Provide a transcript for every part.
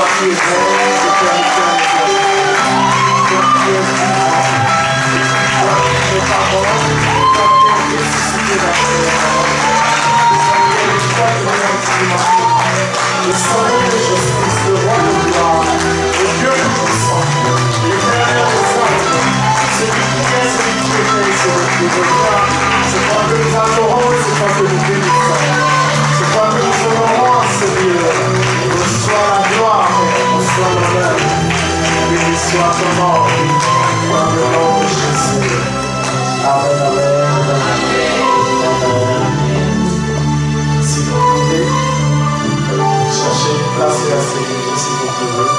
Toi qui es bon, d'éternité en éternité. Toi qui es vivant. Toi qui n'es pas mort. Toi qui es ressuscité d'après la mort. Toi qui es infiniment. Le soleil de justice, le roi de gloire, le Dieu tout-puissant, l'éternel des hommes, celui qui est, celui qui était, celui qui revient. C'est toi que nous adorons et c'est toi que nous bénissons. C'est toi que nous honorons, Seigneur. Reçois la gloire, reçois l'honneur. Béni soit ton nom, dans le nom de Jésus. Amen, amen, amen. Si vous pouvez, cherchez une place et asseyez-vous si vous pouvez.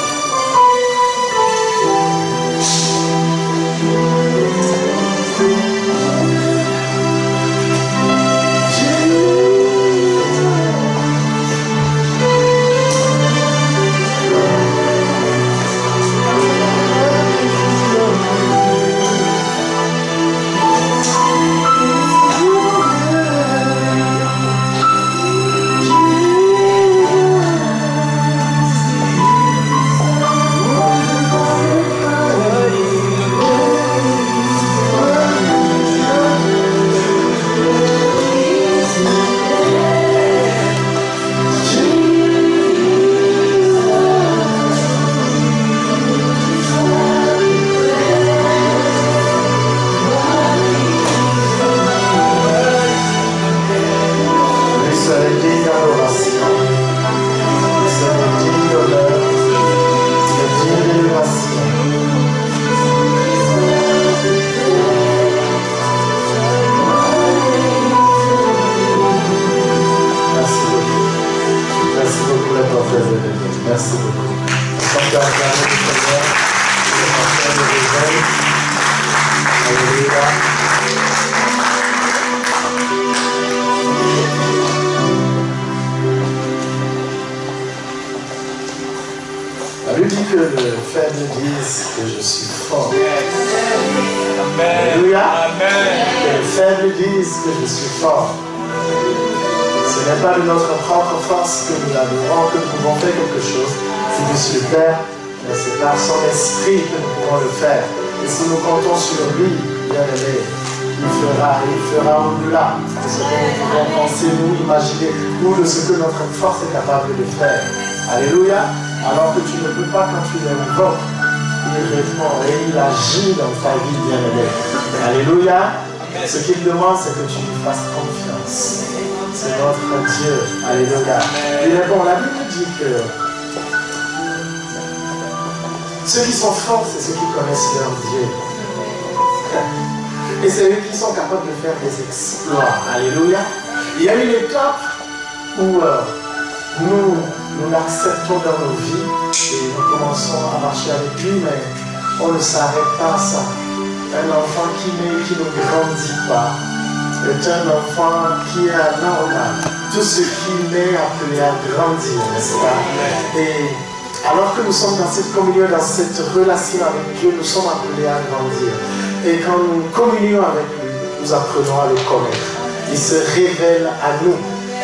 Merci beaucoup. On va acclamer le Seigneur. Il est en train de réveiller. Alléluia. La Bible dit que le faible dise que je suis fort. Alléluia. Que le faible dise que je suis fort. Ce n'est pas de notre propre force que nous adorons, que nous pouvons faire quelque chose. C'est du Père, mais c'est par son esprit que nous pouvons le faire. Et si nous comptons sur lui, bien aimé, il fera au-delà de ce que nous pouvons penser, nous imaginer, ou de ce que notre force est capable de faire. Alléluia. Alors que tu ne peux pas quand tu l'invoques, il répond et il agit dans ta vie, bien aimé. Alléluia. Ce qu'il demande, c'est que tu lui fasses confiance. C'est notre Dieu. Alléluia. Il est bon. La Bible dit que ceux qui sont forts, c'est ceux qui connaissent leur Dieu. Et c'est eux qui sont capables de faire des exploits. Alléluia. Il y a une étape où nous l'acceptons dans nos vies et nous commençons à marcher avec lui, mais on ne s'arrête pas à ça. Un enfant qui naît, qui ne grandit pas, est un enfant qui est anormal. Tout ce qui naît appelé à grandir, n'est-ce pas? Et alors que nous sommes dans cette communion, dans cette relation avec Dieu, nous sommes appelés à grandir. Et quand nous communions avec lui, nous apprenons à le connaître. Il se révèle à nous.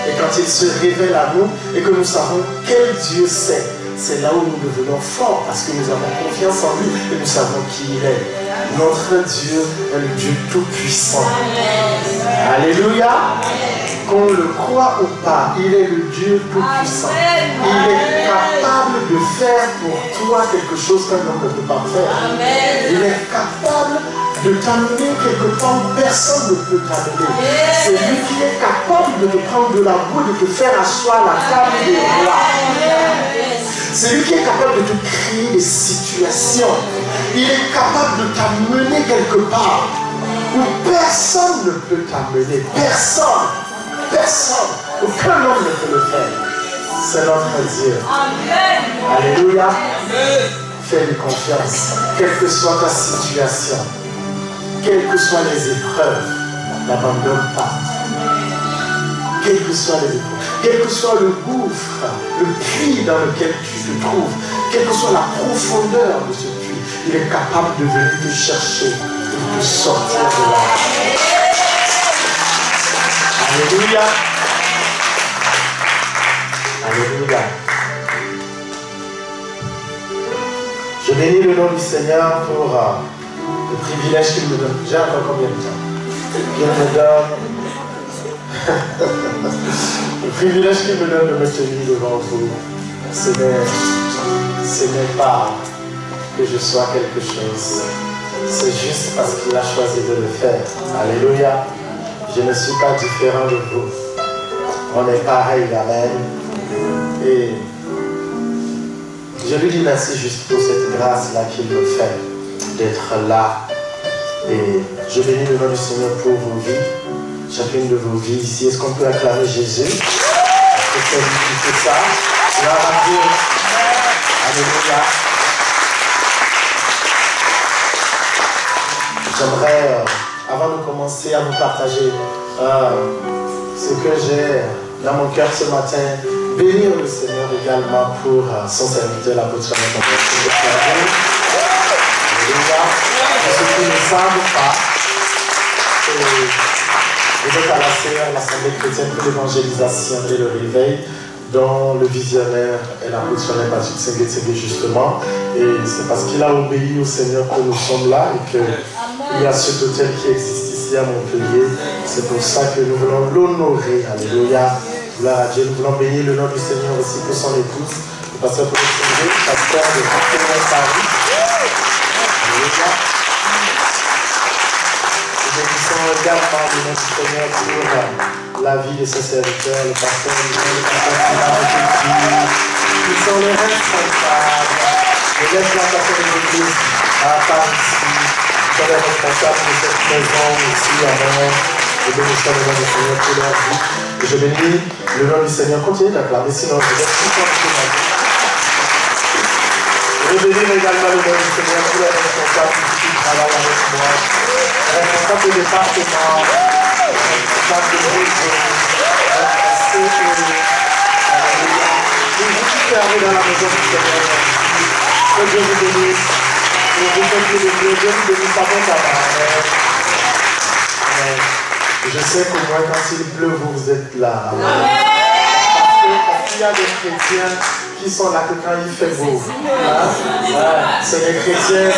Et quand il se révèle à nous et que nous savons quel Dieu c'est là où nous devenons forts parce que nous avons confiance en lui et nous savons qui il est. Notre Dieu est le Dieu tout-puissant. Alléluia. Qu'on le croit ou pas, il est le Dieu tout-puissant. Il est capable de faire pour toi quelque chose qu'un homme ne peut pas faire. Il est capable de t'amener quelque part où personne ne peut t'amener. C'est lui qui est capable de te prendre de la boue et de te faire asseoir à la table des rois. C'est lui qui est capable de te créer des situations. Il est capable de t'amener quelque part où personne ne peut t'amener. Personne. Personne. Aucun homme ne peut le faire. C'est notre Dieu. Amen. Alléluia. Fais-lui confiance. Quelle que soit ta situation, quelles que soient les épreuves, n'abandonne pas. Quelles que soient les épreuves, quel que soit le gouffre, le puits dans lequel tu te trouves, quelle que soit la profondeur de ce puits, il est capable de venir te chercher et de te sortir de là. Alléluia. Je bénis le nom du Seigneur pour le privilège qu'il me donne. J'ai encore combien de temps? Qu'il me donne. Le privilège qu'il me donne de me tenir devant vous. Ce n'est pas que je sois quelque chose. C'est juste parce qu'il a choisi de le faire. Alléluia. Je ne suis pas différent de vous. On est pareil, amen. Et je lui dis merci juste pour cette grâce-là qu'il me fait d'être là. Et je bénis le nom du Seigneur pour vos vies, chacune de vos vies ici. Est-ce qu'on peut acclamer Jésus? Est-ce que c'est lui qui fait ça? Gloire à Dieu. Alléluia. J'aimerais, avant de commencer, à vous partager ce que j'ai dans mon cœur ce matin, bénir le Seigneur également pour son serviteur, l'apôtre Alléluia. Pour ceux qui ne savent pas, vous êtes à l'Assemblée chrétienne pour l'évangélisation et le réveil, dont le visionnaire est l'apôtre Patrick Sengue justement. Et c'est parce qu'il a obéi au Seigneur que nous sommes là et qu'il y a cet hôtel qui existe ici à Montpellier. C'est pour ça que nous voulons l'honorer. Alléluia. Gloire à Dieu. Nous voulons bénir le nom du Seigneur aussi pour son épouse, le pasteur Patrick Sengue, pasteur de Paris. Alléluia. Nous bénissons également le nom du Seigneur pour la vie de ses serviteurs, le pasteur qui sont les responsables de l'implantation des églises à Paris ici, qui sont les responsables de cette maison ici à Mont. Je bénis le nom du Seigneur pour leur vie. Et je bénis le nom du Seigneur. Continuez d'acclamer, sinon je vais tout faire. Je bénis également le nom du Seigneur pour les responsables qui travaillent avec moi. Responsable de département, responsable de réseau, vous qui servez dans la maison du Seigneur. Que Dieu vous bénisse. Pour vous faites de Dieu, Dieu vous bénisse abondamment. Je sais qu'au moins quand il pleut, vous êtes là. Parce qu'il y a des chrétiens qui sont là que quand il fait beau. C'est des chrétiens,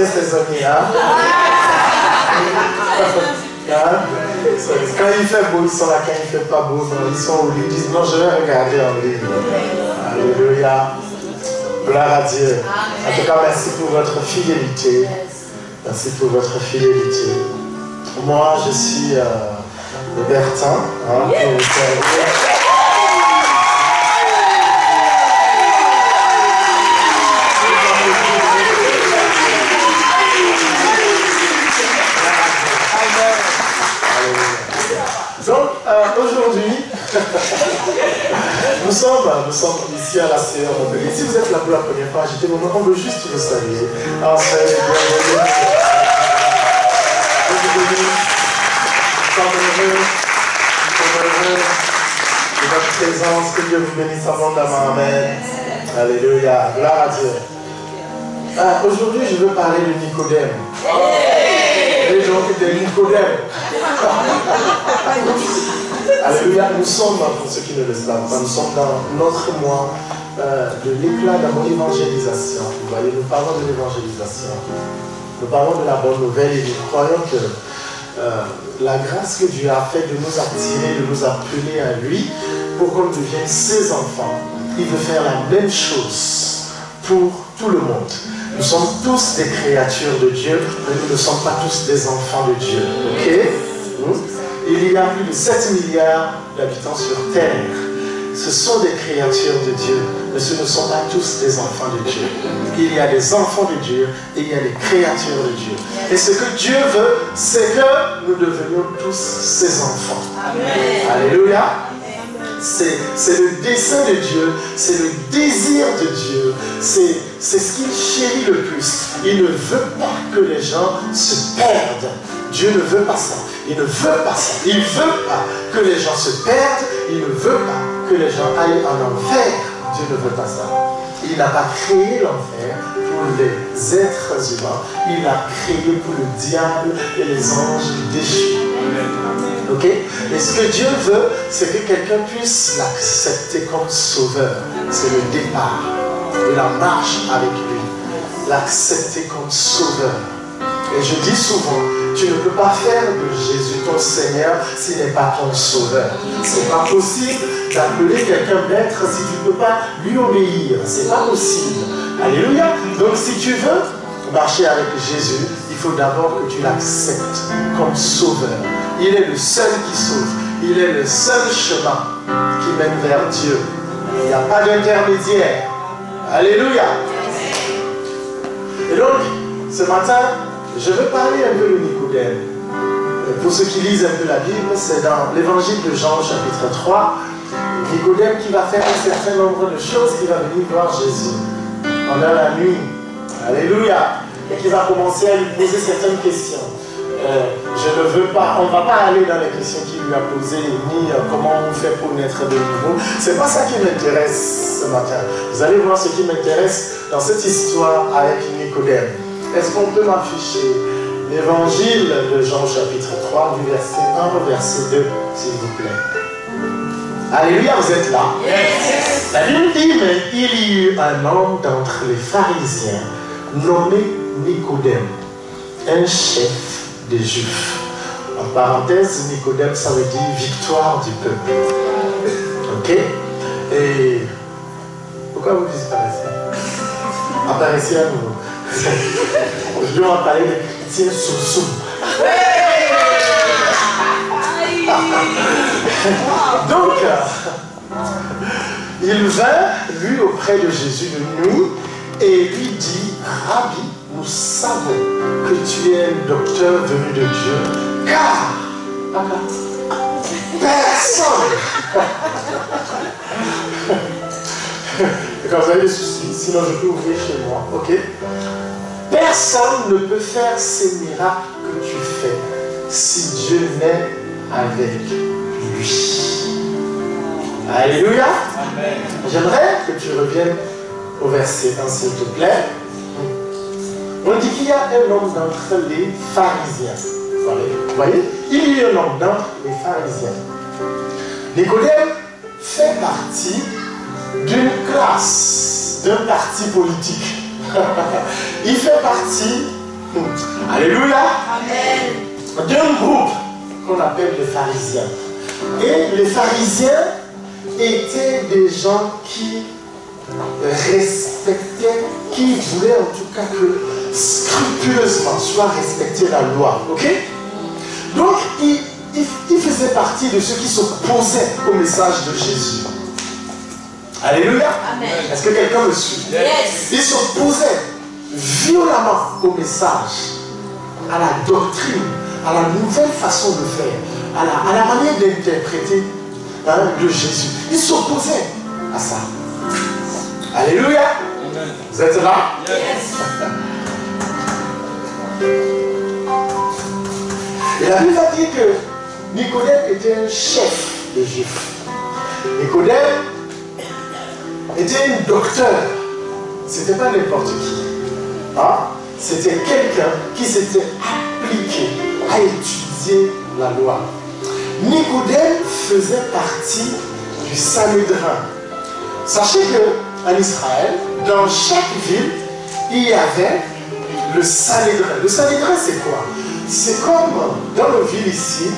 c'est amis. Quand il fait beau, ils sont là. Quand il ne fait pas beau, non, ils sont au lit. Ils disent non, je vais regarder en ligne. Alléluia. Gloire à Dieu. En tout cas, merci pour votre fidélité. Merci pour votre fidélité. Moi, je suis Bertin. Donc, aujourd'hui, nous sommes ici à la CR Montpellier. Si vous êtes là pour la première fois, on veut juste vous saluer. De votre présence, que Dieu vous bénisse abondamment. Amen. Alléluia. Gloire à Dieu. Aujourd'hui, je veux parler de Nicodème. Les gens qui étaient Nicodème. Alléluia. Nous sommes, pour ceux qui ne le savent pas, nous sommes dans notre mois de l'éclat de l'évangélisation. Vous voyez, nous parlons de l'évangélisation. Nous parlons de la bonne nouvelle et nous croyons que la grâce que Dieu a fait de nous attirer, de nous appeler à lui pour qu'on devienne ses enfants. Il veut faire la même chose pour tout le monde. Nous sommes tous des créatures de Dieu, mais nous ne sommes pas tous des enfants de Dieu. Ok? Il y a plus de 7 milliards d'habitants sur Terre. Ce sont des créatures de Dieu, mais ce ne sont pas tous des enfants de Dieu. Il y a des enfants de Dieu et il y a des créatures de Dieu. Et ce que Dieu veut, c'est que nous devenions tous ses enfants. Amen. Alléluia. C'est le dessein de Dieu, c'est le désir de Dieu, c'est ce qu'il chérit le plus. Il ne veut pas que les gens se perdent. Dieu ne veut pas ça. Il ne veut pas ça. Il ne veut pas que les gens se perdent. Il ne veut pas que les gens aillent en enfer. Dieu ne veut pas ça. Il n'a pas créé l'enfer pour les êtres humains. Il l'a créé pour le diable et les anges déchus. Ok? Et ce que Dieu veut, c'est que quelqu'un puisse l'accepter comme sauveur. C'est le départ. de la marche avec lui, l'accepter comme sauveur. Et je dis souvent, tu ne peux pas faire de Jésus ton Seigneur s'il n'est pas ton sauveur. Ce n'est pas possible d'appeler quelqu'un maître si tu ne peux pas lui obéir. Ce n'est pas possible. Alléluia. Donc si tu veux marcher avec Jésus, il faut d'abord que tu l'acceptes comme sauveur. Il est le seul qui sauve. Il est le seul chemin qui mène vers Dieu. Il n'y a pas d'intermédiaire. Alléluia. Et donc, ce matin, je veux parler un peu de Nicodème. Pour ceux qui lisent un peu la Bible, c'est dans l'évangile de Jean, chapitre 3. Nicodème qui va faire un certain nombre de choses, qui va venir voir Jésus pendant la nuit. Alléluia. Et qui va commencer à lui poser certaines questions. Je ne veux pas, on ne va pas aller dans les questions qu'il lui a posées, ni comment on fait pour naître de nouveau. Ce n'est pas ça qui m'intéresse ce matin. Vous allez voir ce qui m'intéresse dans cette histoire avec Nicodème. Est-ce qu'on peut m'afficher l'évangile de Jean chapitre 3 du verset 1 au verset 2, s'il vous plaît? Alléluia, vous êtes là? Yes. La Bible dit, mais il y eut un homme d'entre les pharisiens nommé Nicodème, un chef des Juifs. En parenthèse, Nicodème, ça veut dire victoire du peuple. Ok? Et pourquoi vous disparaissez? Apparaissez à nouveau. Je dois en parler des chrétiens sous-sous. Donc, il vint, lui, auprès de Jésus de nuit et lui dit, Rabbi, nous savons que tu es un docteur venu de Dieu, car personne. Quand vous avez des soucis, sinon je peux ouvrir chez moi, ok? Personne ne peut faire ces miracles que tu fais si Dieu n'est avec lui. Alléluia. Amen. J'aimerais que tu reviennes au verset 1, s'il te plaît. On dit qu'il y a un homme d'entre les pharisiens. Vous voyez? Il y a un homme d'entre les pharisiens. Nicodème fait partie d'une classe, d'un parti politique. Il fait partie, alléluia, d'un groupe qu'on appelle les pharisiens. Et les pharisiens étaient des gens qui respectaient, qui voulaient en tout cas que scrupuleusement soit respectée la loi. Ok? Donc, il faisait partie de ceux qui s'opposaient au message de Jésus. Alléluia. Est-ce que quelqu'un me suit? Yes. Il s'opposait violemment au message, à la doctrine, à la nouvelle façon de faire, à la manière d'interpréter de Jésus. Il s'opposait à ça. Alléluia. Amen. Vous êtes là? Yes. Et la Bible a dit que Nicodème était un chef des Juifs. Nicodème était un docteur. C'était pas n'importe qui. Hein? C'était quelqu'un qui s'était appliqué à étudier la loi. Nicodème faisait partie du Sanhédrin. Sachez qu'en Israël, dans chaque ville, il y avait le Sanhédrin. Le Sanhédrin, c'est quoi? C'est comme dans nos villes ici,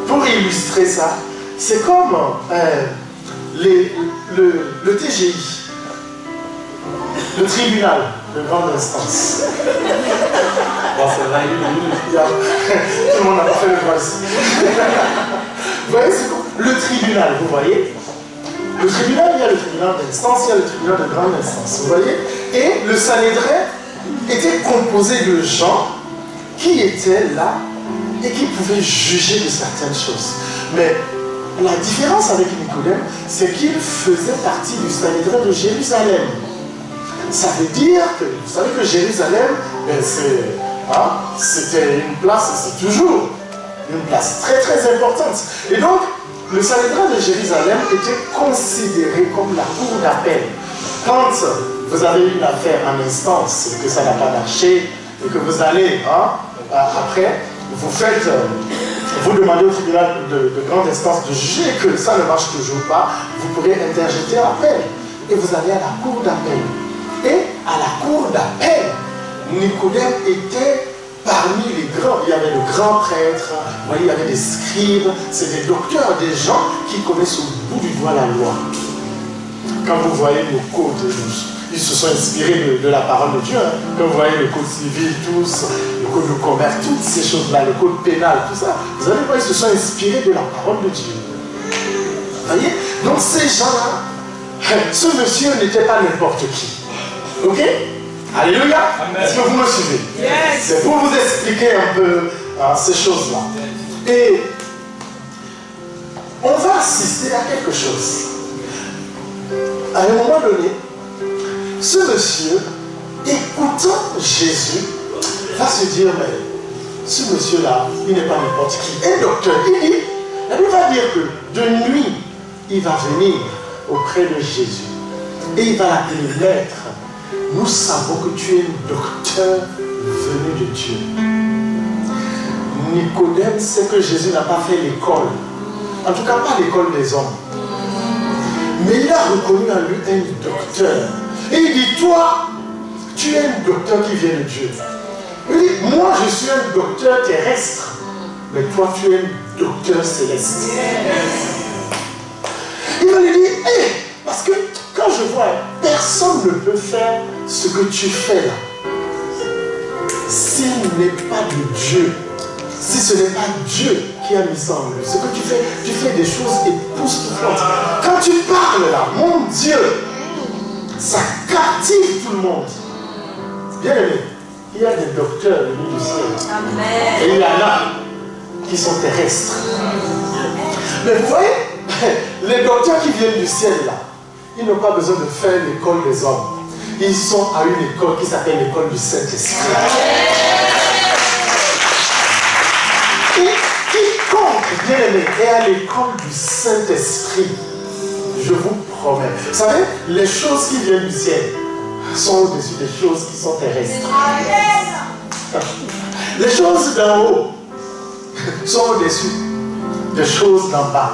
pour illustrer ça, c'est comme le TGI, le tribunal de grande instance. Bon, c'est vrai, tout le monde n'a pas fait le droit ici. Vous voyez, c'est quoi? Le tribunal, vous voyez? Le tribunal, il y a le tribunal d'instance, il y a le tribunal de grande instance, vous voyez? Et le Sanhédrin était composé de gens qui étaient là et qui pouvaient juger de certaines choses. Mais la différence avec Nicodème, c'est qu'il faisait partie du Sanhédrin de Jérusalem. Ça veut dire que, vous savez que Jérusalem, c'était une place, c'est toujours une place très très importante. Et donc, le Sanhédrin de Jérusalem était considéré comme la cour d'appel. Quand vous avez une affaire en instance et que ça n'a pas marché, et que vous allez, après, vous demandez au tribunal de grande instance de juger que ça ne marche toujours pas, vous pourrez interjeter appel. et vous allez à la cour d'appel. Et à la cour d'appel, Nicodème était parmi les grands. Il y avait le grand prêtre, vous voyez, il y avait des scribes, c'est des docteurs, des gens qui connaissent au bout du doigt la loi. Quand vous voyez nos codes, ils se sont inspirés de la parole de Dieu. Hein. Quand vous voyez le code civil, tous, le code de commerce, toutes ces choses-là, le code pénal, tout ça, vous allez voir, ils se sont inspirés de la parole de Dieu. Vous voyez? Donc ces gens-là, ce monsieur n'était pas n'importe qui. Ok? Alléluia. Est-ce que vous me suivez? Yes. C'est pour vous expliquer un peu ces choses-là. Et on va assister à quelque chose. À un moment donné, ce monsieur, écoutant Jésus, va se dire, mais ce monsieur-là, il n'est pas n'importe qui. Un docteur, il dit, la Bible va dire que de nuit, il va venir auprès de Jésus. Et il va l'appeler maître. Nous savons que tu es un docteur venu de Dieu. Nicodème sait que Jésus n'a pas fait l'école. En tout cas, pas l'école des hommes. Mais il a reconnu en lui un docteur. Et il dit, toi, tu es un docteur qui vient de Dieu. Il dit, moi, je suis un docteur terrestre. Mais toi, tu es un docteur céleste. Il va lui dire, hé, parce que quand je vois, personne ne peut faire ce que tu fais là. S'il n'est pas de Dieu, si ce n'est pas Dieu qui a mis ça en lui, ce que tu fais des choses époustouflantes. Quand tu parles là, mon Dieu, ça captive tout le monde. Bien aimé, il y a des docteurs venus du ciel. Amen. Et il y en a qui sont terrestres. Mais vous voyez, les docteurs qui viennent du ciel là, ils n'ont pas besoin de faire l'école des hommes. Ils sont à une école qui s'appelle l'école du Saint-Esprit. Et quiconque, bien aimé, est à l'école du Saint-Esprit, je vous promets. Vous savez, les choses qui viennent du ciel sont au-dessus des choses qui sont terrestres. Les choses d'en haut sont au-dessus des choses d'en bas.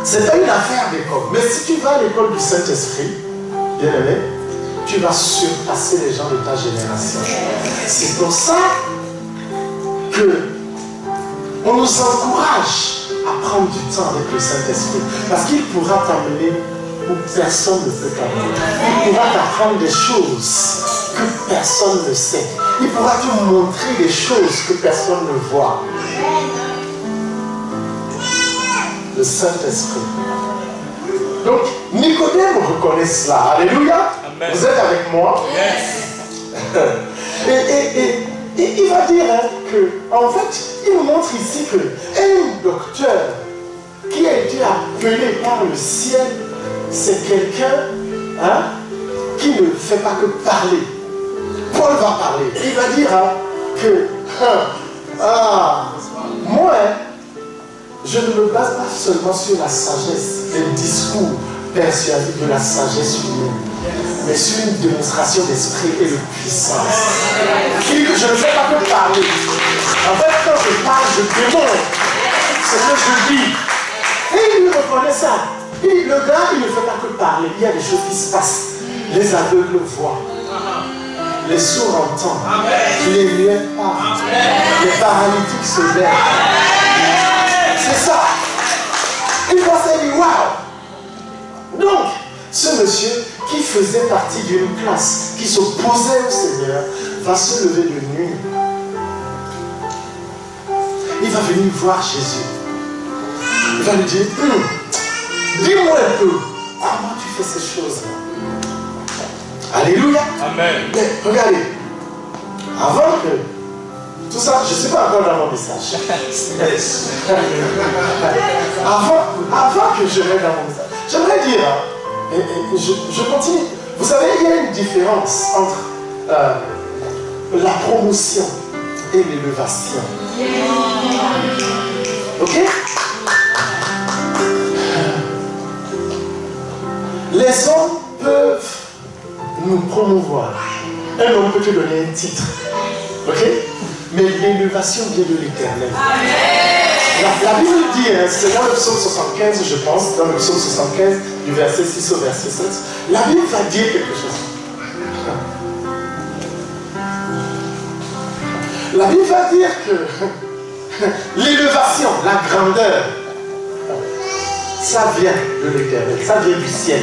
C'est pas une affaire d'école. Mais si tu vas à l'école du Saint-Esprit, bien aimé, tu vas surpasser les gens de ta génération. C'est pour ça que on nous encourage à prendre du temps avec le Saint-Esprit. Parce qu'il pourra t'amener où personne ne peut t'amener. Il pourra t'apprendre des choses que personne ne sait. Il pourra te montrer des choses que personne ne voit. Le Saint-Esprit. Donc, Nicodème reconnaît cela. Alléluia. Amen. Vous êtes avec moi? Yes. Et il va dire hein, que, en fait, il nous montre ici que un docteur qui a été appelé par le ciel, c'est quelqu'un hein, qui ne fait pas que parler. Paul va parler. Il va dire hein, que moi, je ne me base pas seulement sur la sagesse, les discours persuasifs de la sagesse humaine, mais sur une démonstration d'esprit et de puissance. Je ne fais pas que parler. En fait, quand je parle, je démontre ce que je dis. Et il reconnaît ça. Et le gars, il ne fait pas que parler. Il y a des choses qui se passent. Les aveugles voient. Les sourds entendent. Les muets parlent. Les paralytiques se lèvent. C'est ça. Il pensait dire, waouh. Donc, ce monsieur qui faisait partie d'une classe, qui s'opposait au Seigneur, va se lever de nuit. Il va venir voir Jésus. Il va lui dire, dis-moi un peu, comment tu fais ces choses-là? Alléluia. Amen. Mais regardez, avant que tout ça, je ne suis pas encore dans mon message. avant que je vienne dans mon message, j'aimerais dire, je continue. Vous savez, il y a une différence entre la promotion et l'élévation. Ok? Les hommes peuvent nous promouvoir. Un homme peut te donner un titre. Ok? Mais l'élévation vient de l'Éternel. La Bible dit, c'est dans le psaume 75, je pense, dans le psaume 75, du verset 6 au verset 7, la Bible va dire quelque chose. La Bible va dire que l'élévation, la grandeur, ça vient de l'éternel, ça vient du ciel.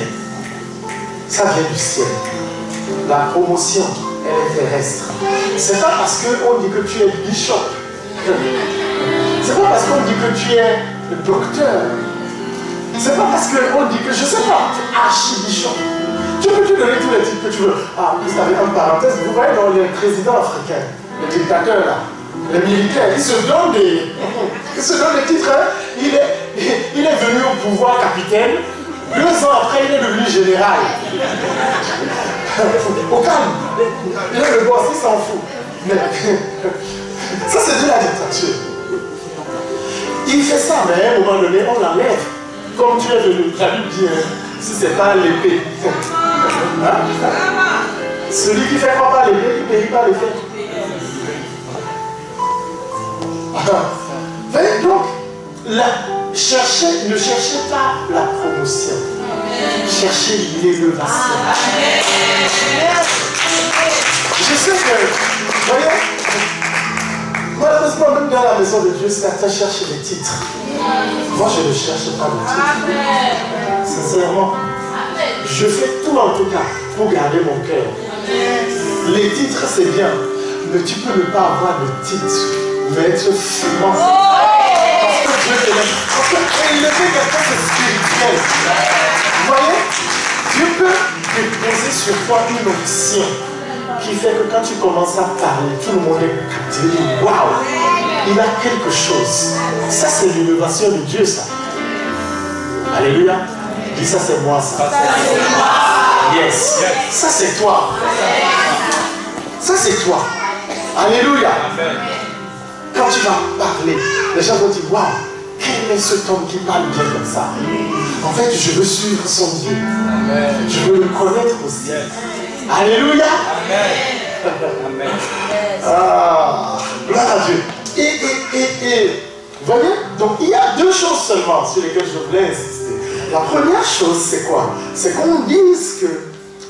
Ça vient du ciel. La promotion, elle est terrestre. C'est pas parce qu'on dit que tu es bishop. C'est pas parce qu'on dit que tu es docteur. C'est pas parce qu'on dit que, je sais pas, tu es archibishop. Tu peux te donner tous les titres que tu veux. Ah, vous savez, en parenthèse, vous voyez dans les présidents africains, les dictateurs là, les militaires, ils se donnent des titres. Hein. Il est venu au pouvoir capitaine. 2 ans après, il est devenu général. Au calme. Il est le boss, il s'en fout. Mais ça, c'est de la dictature. Il fait ça, mais à un moment donné, on l'enlève. Comme tu es venu, la Bible dit, si ce n'est pas l'épée. Hein? Celui qui ne fait pas l'épée, il ne périt pas l'épée. Voyez donc, ne cherchez pas la promotion. Cherchez l'élévation. Je sais que, vous voyez, malheureusement, même dans la maison de Dieu, certains cherchent des titres. Moi, je ne cherche pas de titres. Sincèrement, je fais tout en tout cas pour garder mon cœur. Les titres, c'est bien, mais tu peux ne pas avoir de titre, mais être fumant. Parce que Dieu t'aime. Parce qu'il est quelqu'un de spirituel. Vous voyez, Dieu peut déposer sur toi une option qui fait que quand tu commences à parler, tout le monde est captivé. Waouh, il a quelque chose. Ça, c'est l'innovation de Dieu, ça. Alléluia. Dis ça, c'est moi, ça. Yes. Ça, c'est toi. Ça, c'est toi. Alléluia. Quand tu vas parler, les gens vont dire, waouh, quel est cet homme qui parle bien comme ça? En fait, je veux suivre son Dieu. Je veux le connaître aussi. Alléluia. Amen. Ah, gloire à Dieu. Et, vous voyez, donc il y a 2 choses seulement sur lesquelles je voulais insister. La première chose, c'est quoi? C'est qu'on dise que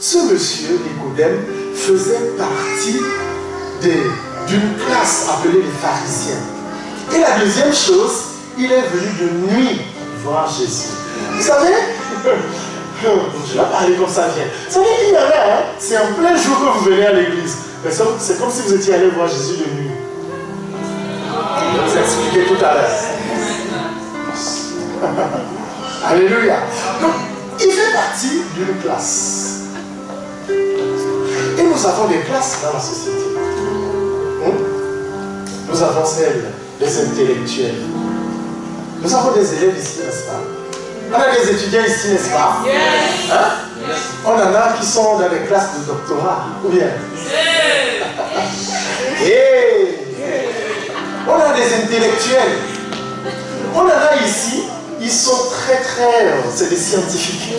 ce monsieur, Nicodème, faisait partie d'une classe appelée les pharisiens. Et la deuxième chose, il est venu de nuit voir Jésus. Vous savez, je vais parler comme ça vient. Vous savez, il y avait, hein, c'est en plein jour que vous venez à l'église. C'est comme si vous étiez allé voir Jésus de nuit. Je vais vous expliquer tout à l'heure. Alléluia. Donc, il fait partie d'une classe. Et nous avons des classes dans la société. Nous avons celles des intellectuels. Nous avons des élèves ici, n'est-ce pas? On a des étudiants ici, n'est-ce pas? Hein? On en a qui sont dans les classes de doctorat, ou bien? On a des intellectuels. On en a ici, ils sont très, c'est des scientifiques.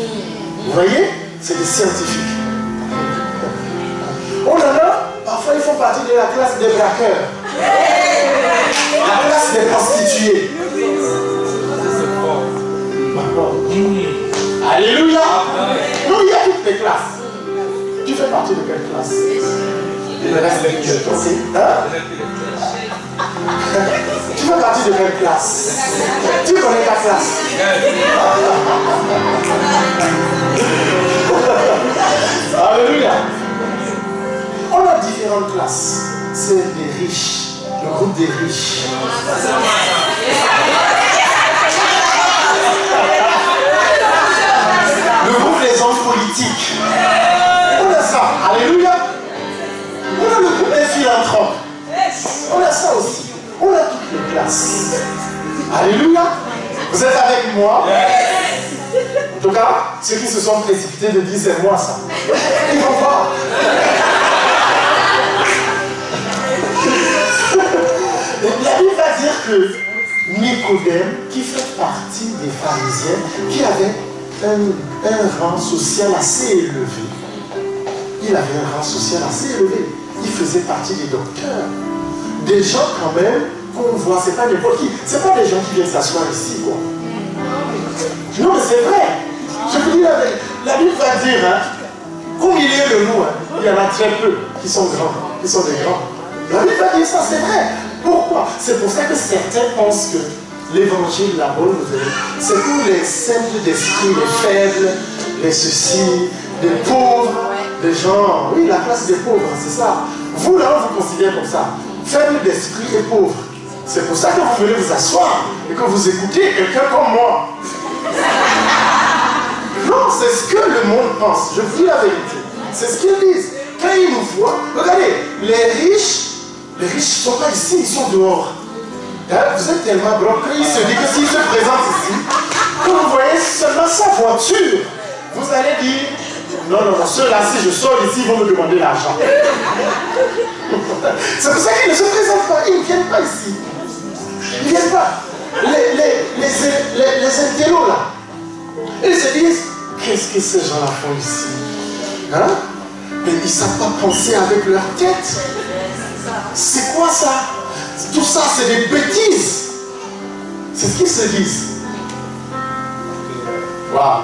Vous voyez? C'est des scientifiques. On en a, parfois ils font partie de la classe des braqueurs. La classe des prostituées. Alléluia. Non, il y a toutes les classes. Tu fais partie de quelle classe? Il me reste les aussi. Tu fais partie de quelle classe? Tu connais ta classe? Alléluia. On a différentes classes. C'est des riches. Le groupe des riches. Le groupe des hommes politiques. On a ça. Alléluia. On a le groupe des philanthropes. On a ça aussi. On a toutes les classes. Alléluia. Vous êtes avec moi? En tout cas, ceux qui se sont précipités de dire c'est moi ça. Ils vont voir. La Bible va dire que Nicodème, qui fait partie des pharisiens, qui avait un rang social assez élevé, il avait un rang social assez élevé. Il faisait partie des docteurs. Des gens quand même qu'on voit, ce n'est pas n'importe qui. Ce n'est pas des gens qui viennent s'asseoir ici, quoi. Non, mais c'est vrai. Je vous dis, la Bible va dire, hein, qu'au milieu de nous, hein, il y en a très peu qui sont grands, qui sont des grands. La Bible va dire ça, c'est vrai. Pourquoi? C'est pour ça que certains pensent que l'évangile, la bonne nouvelle, c'est pour les simples d'esprit, les faibles, les ceci, les pauvres, des gens, oui, la classe des pauvres, c'est ça. Vous, là, on vous considère comme ça, faible d'esprit et pauvre. C'est pour ça que vous venez vous asseoir et que vous écoutez quelqu'un comme moi. Non, c'est ce que le monde pense. Je vous dis la vérité. C'est ce qu'ils disent. Quand ils nous voient, regardez, les riches ne sont pas ici, ils sont dehors. Hein? Vous êtes tellement blanc qu'ils se disent que s'ils se présentent ici, quand vous voyez seulement sa voiture, vous allez dire, non, non, non, ceux-là, si je sors ici, ils vont me demander l'argent. C'est pour ça qu'ils ne se présentent pas, ils ne viennent pas ici. Ils ne viennent pas. Les intellos là, ils se disent, qu'est-ce que ces gens-là font ici? Hein? Mais ils ne savent pas penser avec leur tête. C'est quoi ça? Tout ça, c'est des bêtises. C'est ce qu'ils se disent. Waouh.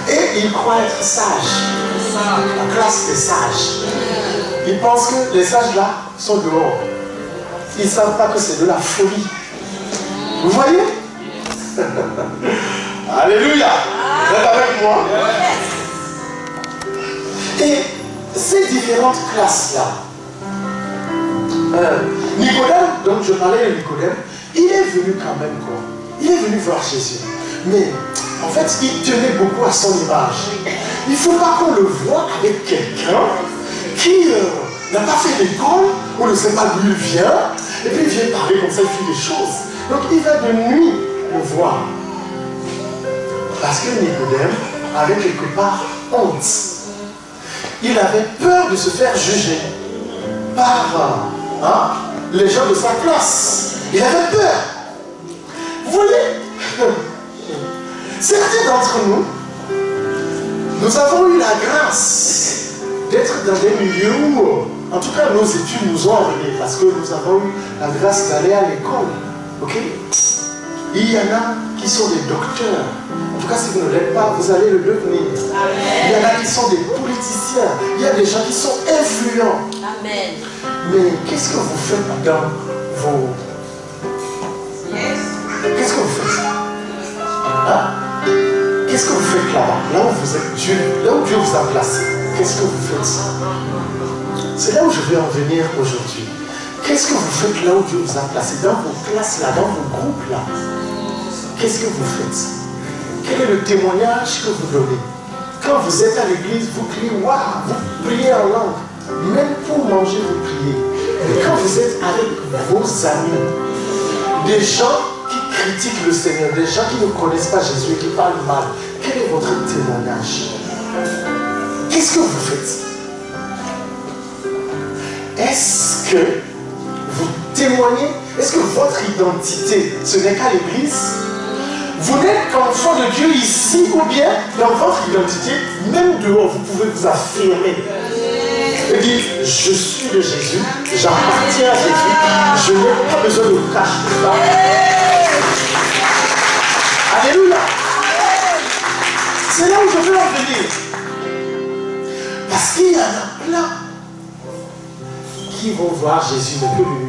Et ils croient être sages. La classe des sages. Ils pensent que les sages là sont dehors. Ils ne savent pas que c'est de la folie. Vous voyez? Alléluia. Vous êtes avec moi? Et ces différentes classes-là, Nicodème, donc je parlais de Nicodème, il est venu quand même quoi. Il est venu voir Jésus. Mais en fait, il tenait beaucoup à son image. Il ne faut pas qu'on le voie avec quelqu'un qui n'a pas fait d'école, on ne sait pas d'où il vient, et puis il vient parler comme ça, il fait des choses. Donc il va de nuit le voir. Parce que Nicodème avait quelque part honte. Il avait peur de se faire juger par les gens de sa classe. Il avait peur. Vous voyez, certains d'entre nous, nous avons eu la grâce d'être dans des milieux où, en tout cas, nos études nous ont emmenés parce que nous avons eu la grâce d'aller à l'école. Ok? Il y en a qui sont des docteurs. En tout cas, si vous ne l'êtes pas, vous allez le devenir. Amen. Il y en a qui sont des politiciens. Il y a des gens qui sont influents. Amen. Mais qu'est-ce que vous faites dans vos... Qu'est-ce que vous faites? Hein? Qu'est-ce que vous faites là-bas? Là où vous êtes Dieu, là où Dieu vous a placé. Qu'est-ce que vous faites? C'est là où je vais en venir aujourd'hui. Qu'est-ce que vous faites là où Dieu vous a placé? Dans vos classes là, dans vos groupes là. Qu'est-ce que vous faites? Quel est le témoignage que vous donnez? Quand vous êtes à l'église, vous criez « Waouh !» Vous priez en langue. Même pour manger, vous priez. Mais quand vous êtes avec vos amis, des gens qui critiquent le Seigneur, des gens qui ne connaissent pas Jésus et qui parlent mal, quel est votre témoignage? Qu'est-ce que vous faites? Est-ce que vous témoignez? Est-ce que votre identité, ce n'est qu'à l'église? Vous n'êtes qu'enfant de Dieu ici ou bien dans votre identité, même dehors, vous pouvez vous affirmer et dire, je suis de Jésus, j'appartiens à Jésus, je n'ai pas besoin de vous cacher ça. Alléluia. C'est là où je veux en venir. Parce qu'il y en a plein qui vont voir Jésus ne peut lui,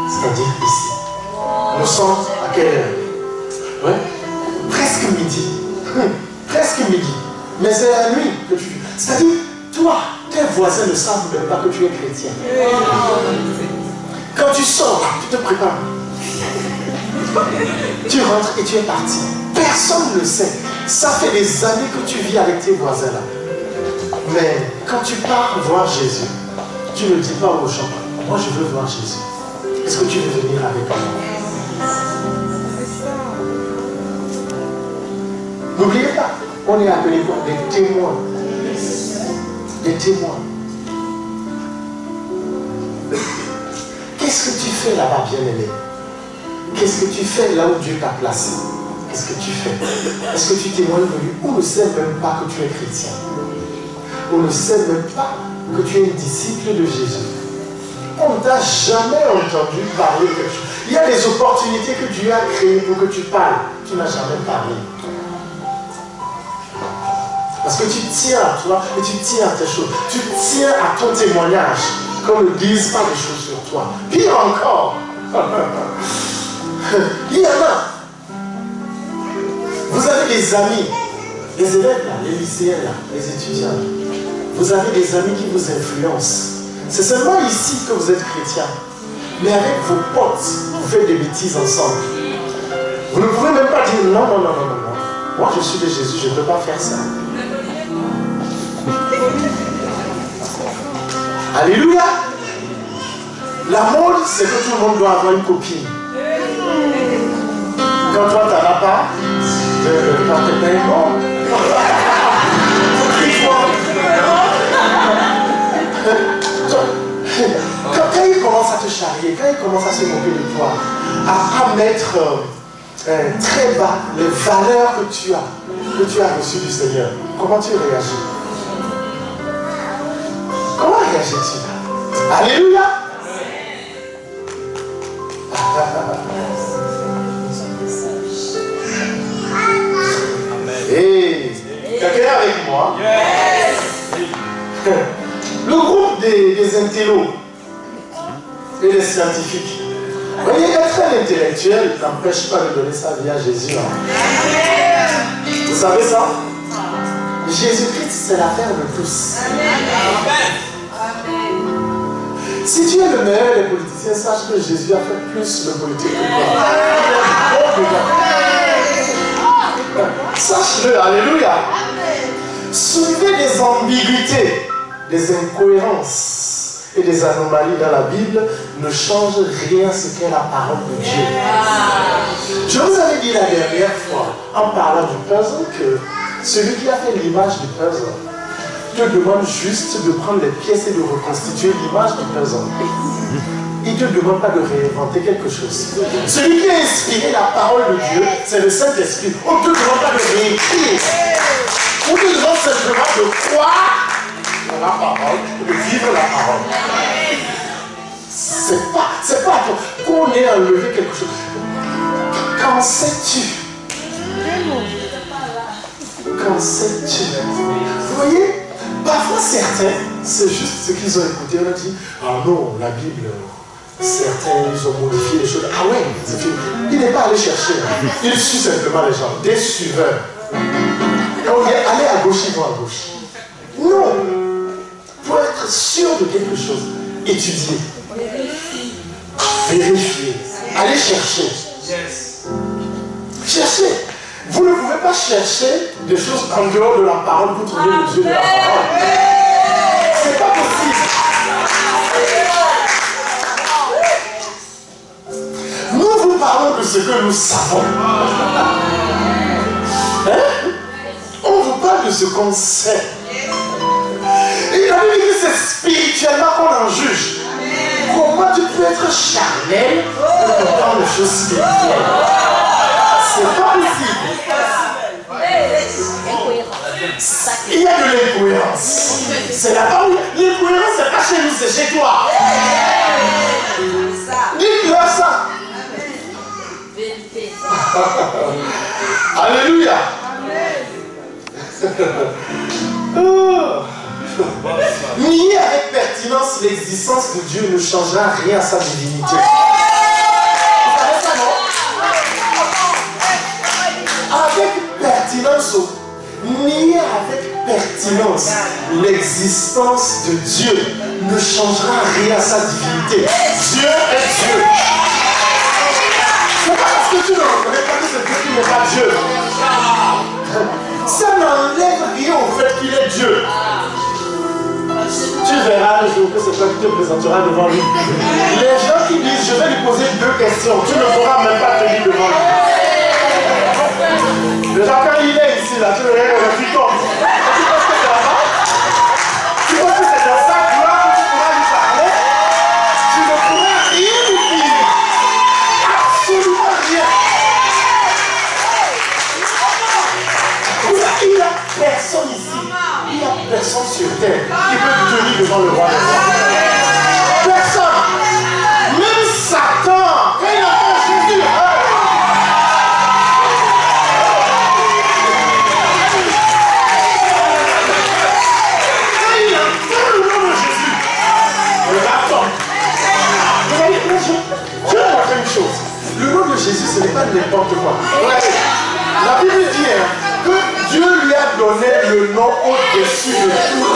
c'est-à-dire ici. Nous sommes à quelle heure? Ouais. Presque midi. Presque midi. Mais c'est la nuit que tu vis. C'est-à-dire, toi, tes voisins ne savent même pas que tu es chrétien. Quand tu sors, tu te prépares. Tu rentres et tu es parti. Personne ne le sait. Ça fait des années que tu vis avec tes voisins là. Mais quand tu pars voir Jésus, tu ne dis pas aux gens, moi je veux voir Jésus. Est-ce que tu veux venir avec moi? N'oubliez pas, on est appelé quoi? Des témoins. Des témoins. Qu'est-ce que tu fais là-bas, bien-aimé? Qu'est-ce que tu fais là où Dieu t'a placé? Qu'est-ce que tu fais? Est-ce que tu témoignes de lui? On ne sait même pas que tu es chrétien. On ne sait même pas que tu es un disciple de Jésus. On ne t'a jamais entendu parler de quelque chose. Il y a des opportunités que Dieu a créées pour que tu parles. Tu n'as jamais parlé. Parce que tu tiens à toi et tu tiens à tes choses. Tu tiens à ton témoignage. Qu'on ne dise pas des choses sur toi. Pire encore. Il y en a. Vous avez des amis. Les élèves là, les lycéens là, les étudiants. Vous avez des amis qui vous influencent. C'est seulement ici que vous êtes chrétien. Mais avec vos potes, vous faites des bêtises ensemble. Vous ne pouvez même pas dire non, non, non, non, non, non. Moi je suis de Jésus, je ne peux pas faire ça. Alléluia. La mode, c'est que tout le monde doit avoir une copine. Quand toi, tu n'en as pas, tu n'es pas bon. Quand il commence à te charrier, quand il commence à se moquer de toi, à mettre très bas les valeurs que tu as reçues du Seigneur, comment tu réagis? Comment réagis-tu? Alléluia! Hey, quelqu'un est avec moi? Yes. Le groupe des intellos et des scientifiques. Vous voyez, être un intellectuel n'empêche pas de donner sa vie à Jésus. Hein. Vous savez ça? Jésus-Christ, c'est l'affaire de tous. Amen. Si tu es le meilleur des politiciens, sache que Jésus a fait plus de politique que toi. Sache-le, alléluia. Soulevez des ambiguïtés, des incohérences et des anomalies dans la Bible ne changent rien ce qu'est la parole de Dieu. Je vous avais dit la dernière fois, en parlant du puzzle, que celui qui a fait l'image du puzzle te demande juste de prendre les pièces et de reconstituer l'image du puzzle. Il ne te demande pas de réinventer quelque chose. Celui qui a inspiré la parole de Dieu, c'est le Saint-Esprit. On ne te demande pas de réécrire. On te demande simplement de croire dans la parole, de vivre la parole. C'est pas toi qu'on ait enlevé quelque chose. Qu'en sais-tu? Qu'en sais-tu? Vous voyez? Parfois certains, c'est juste ce qu'ils ont écouté, on a dit, ah non, la Bible, certains, ils ont modifié les choses. Ah ouais, il n'est pas allé chercher, il suit simplement les gens, des suiveurs. Quand on dit, allez à gauche, ils vont à gauche. Non, pour être sûr de quelque chose, étudier, vérifier, allez chercher. Cherchez. Vous ne pouvez pas chercher des choses en dehors de la parole pour trouver le Dieu de la parole. C'est pas possible. Nous vous parlons de ce que nous savons. Hein? On vous parle de ce qu'on sait. Et la Bible dit que c'est spirituellement qu'on en juge. Comment tu peux être charnel pour comprendre les choses spirituelles? C'est pas possible. Il y a de l'incohérence. C'est là-bas où l'incohérence, c'est pas chez nous, c'est chez toi. Dites-leur ça. Alléluia. Nier avec pertinence l'existence de Dieu ne changera rien à sa divinité. Vous savez ça, non? Avec pertinence, nier avec pertinence l'existence de Dieu ne changera rien à sa divinité. Dieu est Dieu. C'est pas parce que tu ne reconnais pas que c'est Dieu qui n'est pas Dieu. Ça n'enlève rien au fait qu'il est Dieu. Tu verras le jour que c'est toi qui te présenteras devant lui. Les gens qui disent je vais lui poser 2 questions, tu ne pourras même pas tenir devant lui. Déjà quand il est ici, là, tu le regardes, tu tombes. Tu penses que c'est là-bas? Tu penses que c'est dans sa gloire que tu pourras lui parler? Tu ne pourras rien lui dire. Absolument rien. Il n'y a personne ici. Il n'y a personne sur terre qui peut tenir devant le roi des rois. Personne. Même Satan, quand il a a donné le nom au-dessus de tout.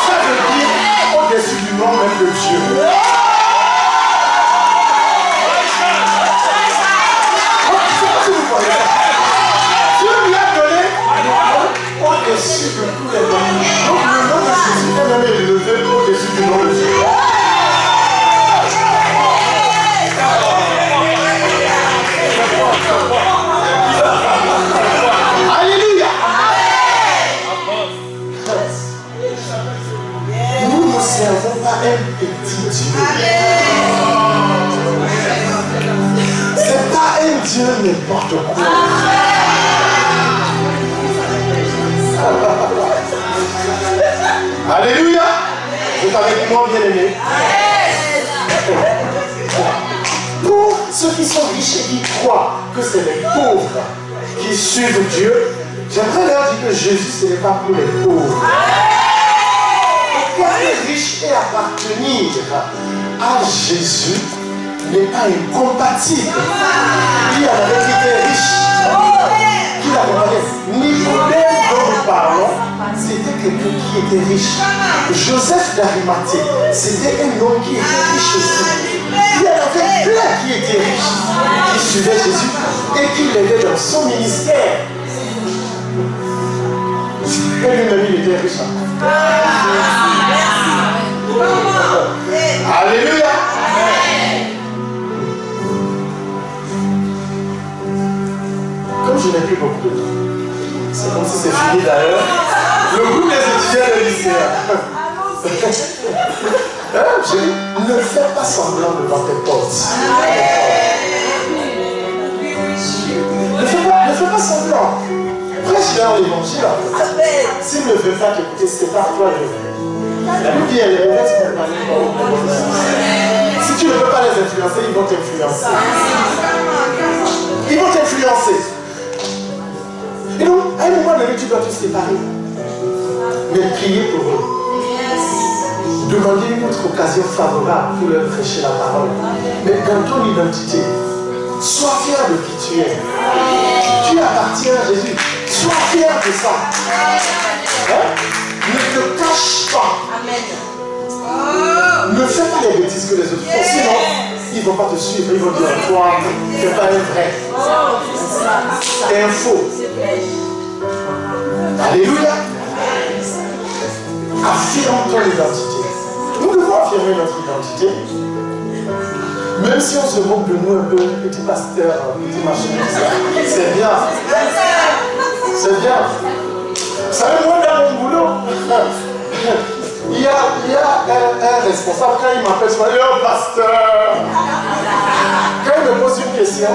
Ça veut dire au-dessus du nom même de Dieu. Dieu lui a donné au-dessus de tous les noms. Donc le nom de Jésus est même élevé au-dessus du nom de Dieu. Alléluia. Nous ne servons pas un petit Dieu. C'est pas un Dieu n'importe quoi. Alléluia. Vous êtes avec moi, bien-aimés? Pour ceux qui sont riches et qui croient que c'est les pauvres qui suivent Dieu, j'aimerais leur dire que Jésus, ce n'est pas pour les pauvres. Être riche et appartenir à Jésus n'est pas incompatible. Il y en avait qui étaient riches, qui l'accompagnaient. Nicodème dont nous parlons, c'était quelqu'un qui était riche. Joseph d'Arimathée, c'était un homme qui était riche aussi. Il y en avait plein qui étaient riches, qui suivaient Jésus et qui l'aidaient dans son ministère. Et lui-même, il était riche. Alléluia. Comme je n'ai plus beaucoup de temps, c'est comme si c'est fini d'ailleurs. Le groupe des étudiants de lycéens. Ne fais pas semblant devant tes potes. Ne fais pas semblant. Prêche leur l'évangile. S'il ne veut pas t'écouter, c'est pas toi le vrai. La Bible dit elle est mauvaise compagnie. Si tu ne veux pas les influencer, ils vont t'influencer. Ils vont t'influencer. Et donc, à un moment donné, tu dois te séparer. Mais prier pour eux. Demander une autre occasion favorable pour leur prêcher la parole. Mais dans ton identité, sois fier de qui tu es. Tu appartiens à Jésus. Sois fier de ça. Hein? Ne te cache pas. Ne fais pas les bêtises que les autres font. Sinon, ils ne vont pas te suivre. Ils vont dire toi, tu n'es pas un vrai. Tu es un faux. Alléluia. Affirme ton identité. Nous devons affirmer notre identité. Même si on se moque de nous un peu, petit pasteur, petit machin, c'est bien. C'est bien. Vous savez, moi, dans mon boulot, il y a un responsable, quand il m'appelle, il dit oh, pasteur. Quand il me pose une question,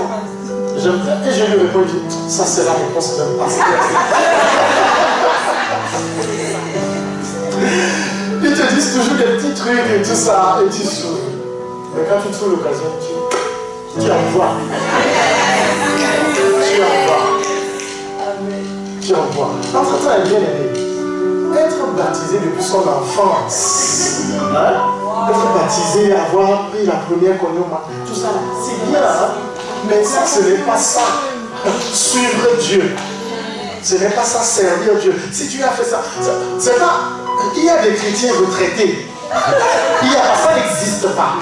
et je lui réponds, je dis, ça c'est la réponse d'un pasteur. Ils te disent toujours des petits trucs et tout ça, et tu souris. Mais quand tu trouves l'occasion, tu envoies. Tu envoies. Tu envoies. Entre-temps, elle est bien aimée. Être baptisé depuis son enfance, hein? Être baptisé, avoir pris la première communion, tout ça, c'est bien, hein? Mais ça, ce n'est pas ça. Suivre Dieu. Ce n'est pas ça, servir Dieu. Si tu as fait ça, c'est pas... Il y a des chrétiens retraités. Ça n'existe pas.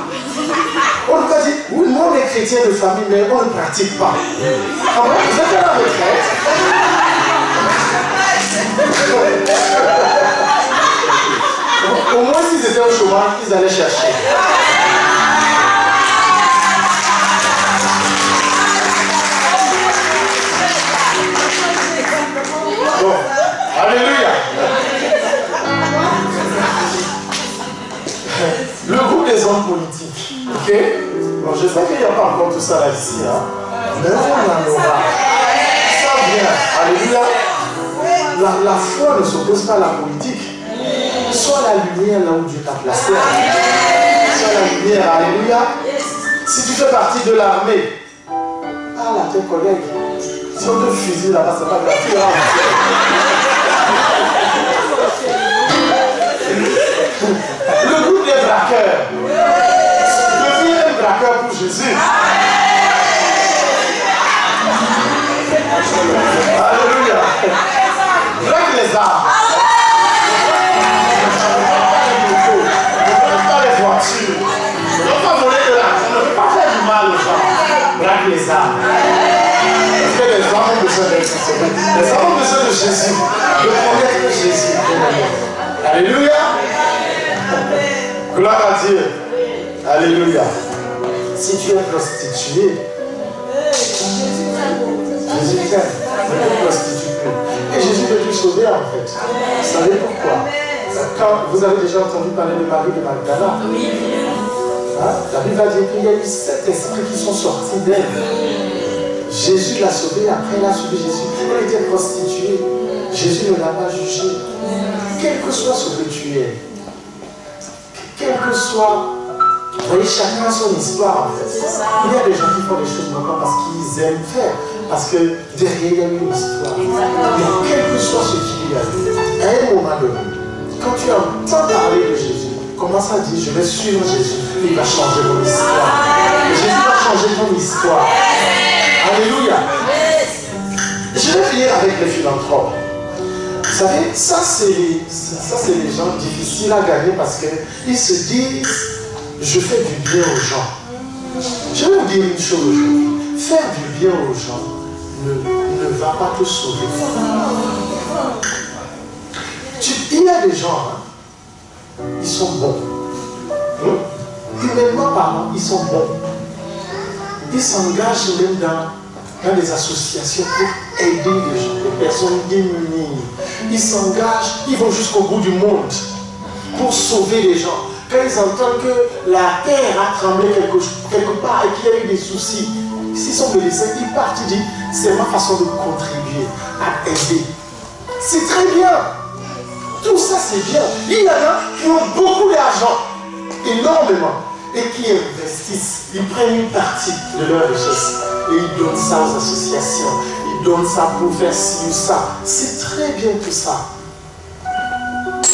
On ne peut dire, oui, nous on est chrétiens de famille, mais on ne pratique pas. Vous êtes à la retraite. Au moins s'ils étaient au chômage, ils allaient chercher. Bon, alléluia. Le groupe des hommes politiques, ok? Bon, je sais qu'il n'y a pas encore tout ça là ici, hein? Mais on en aura. Ça vient, alléluia. La foi ne s'oppose pas à la politique. Sois la lumière là où Dieu t'a placé. Sois la lumière, alléluia. Si tu fais partie de l'armée, parle à tes collègues. Si on te fusille là-bas, c'est pas gratuit. Le groupe des braqueurs. Deviens un braqueur pour Jésus. Alléluia. de Jésus, de connaître Jésus. Alléluia. Gloire à Dieu. Alléluia. Si tu es prostituée, Jésus t'aime, ne te prostitue plus. Et Jésus veut te sauver en fait. Vous savez pourquoi? Quand vous avez déjà entendu parler de Marie de Magdala, hein, la Bible va dire qu'il y a eu 7 esprits qui sont sortis d'elle. Jésus l'a sauvée, après il a suivi Jésus. Elle était prostituée. Jésus ne l'a pas jugée. Quel que soit ce que tu es, quel que soit, vous voyez, chacun a son histoire en fait. Il y a des gens qui font des choses non pas parce qu'ils aiment faire, parce que derrière il y a une histoire. Mais quel que soit ce qu'il y a eu, à un moment donné, quand tu entends parler de Jésus, commence à dire, je vais suivre Jésus, il va changer mon histoire. Jésus va changer ton histoire. Alléluia. Je vais finir avec les philanthropes. Vous savez, ça c'est les gens difficiles à gagner parce qu'ils se disent, je fais du bien aux gens. Je vais vous dire une chose aujourd'hui. Faire du bien aux gens ne va pas te sauver. Il y a des gens, hein, ils sont bons. Humainement parlant, ils sont bons. Ils s'engagent même dans des associations pour aider les gens, les personnes démunies. Ils s'engagent, ils vont jusqu'au bout du monde pour sauver les gens. Quand ils entendent que la terre a tremblé quelque part et qu'il y a eu des soucis, s'ils sont blessés, ils partent, ils disent, c'est ma façon de contribuer, à aider. C'est très bien. Tout ça, c'est bien. Il y en a qui ont beaucoup d'argent, énormément, et qui investissent. Ils prennent une partie de leur richesse et ils donnent ça aux associations. Ils donnent ça pour faire ci ou ça. C'est très bien tout ça.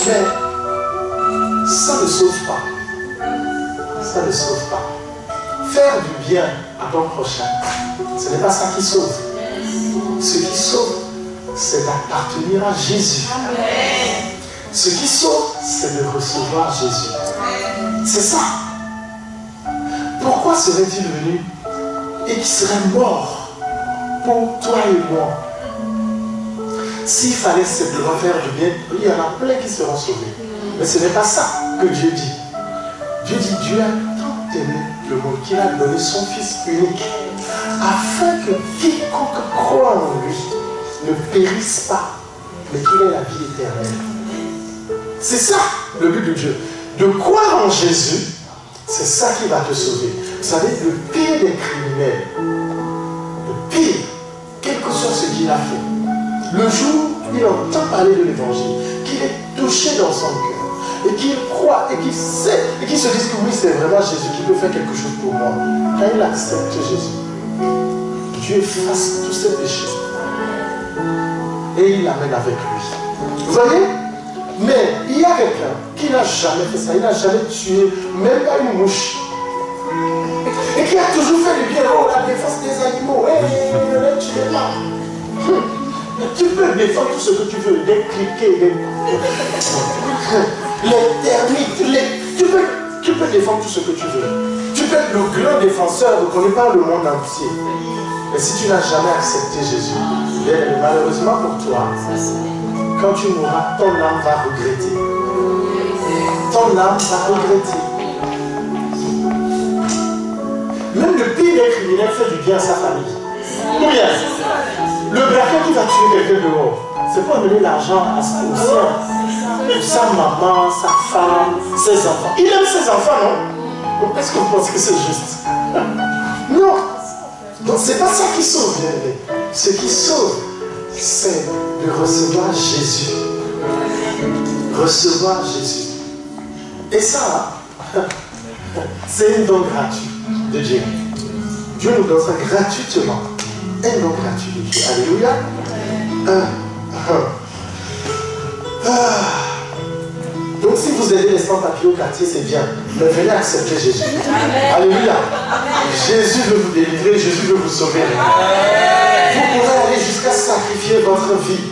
Mais ça ne sauve pas. Ça ne sauve pas. Faire du bien à ton prochain, ce n'est pas ça qui sauve. Ce qui sauve, c'est d'appartenir à Jésus. Ce qui sauve, c'est de recevoir Jésus. C'est ça. Pourquoi serait-il venu et qui serait mort pour toi et moi? S'il fallait simplement faire du bien, il y en a plein qui seront sauvés. Mais ce n'est pas ça que Dieu dit. Dieu dit, Dieu a tant aimé le monde qu'il a donné son Fils unique, afin que quiconque croit en lui ne périsse pas, mais qu'il ait la vie éternelle. C'est ça le but de Dieu. De croire en Jésus, c'est ça qui va te sauver. Vous savez, le pire des criminels, le pire, quel que soit ce qu'il a fait, le jour où il entend parler de l'évangile, qu'il est touché dans son cœur, et qu'il croit, et qu'il sait, et qu'il se dise que oui, c'est vraiment Jésus qui peut faire quelque chose pour moi. Quand il accepte Jésus, Dieu efface tous ses péchés. Et il l'amène avec lui. Vous voyez? Mais il y a quelqu'un qui n'a jamais fait ça, il n'a jamais tué, même pas une mouche. Et qui a toujours fait le bien, oh, la défense des animaux, ne les tuez pas. Tu peux défendre tout ce que tu veux, les criquets, les termites, tu peux défendre tout ce que tu veux. Tu peux être le grand défenseur reconnu par le monde entier. Mais si tu n'as jamais accepté Jésus, malheureusement pour toi, quand tu mourras, ton âme va regretter. Ton âme va regretter. Même le pire des criminels fait du bien à sa famille. Ou bien, le braqueur qui va tuer quelqu'un dehors, c'est pour amener l'argent au sien. Sa maman, sa femme, ses enfants. Il aime ses enfants, non? Donc est-ce que vous pensez que c'est juste? Non. Donc c'est pas ça qui sauve, bien aimé. Ce qui sauve, c'est de recevoir Jésus. Recevoir Jésus. Et ça, c'est un don gratuit de Dieu. Dieu nous donne ça gratuitement. Un don gratuit de Dieu. Alléluia. Donc si vous aidez les sans-papiers au quartier, c'est bien. Mais venez accepter Jésus. Amen. Alléluia. Jésus veut vous délivrer, Jésus veut vous sauver. Vous pourrez aller jusqu'à sacrifier votre vie.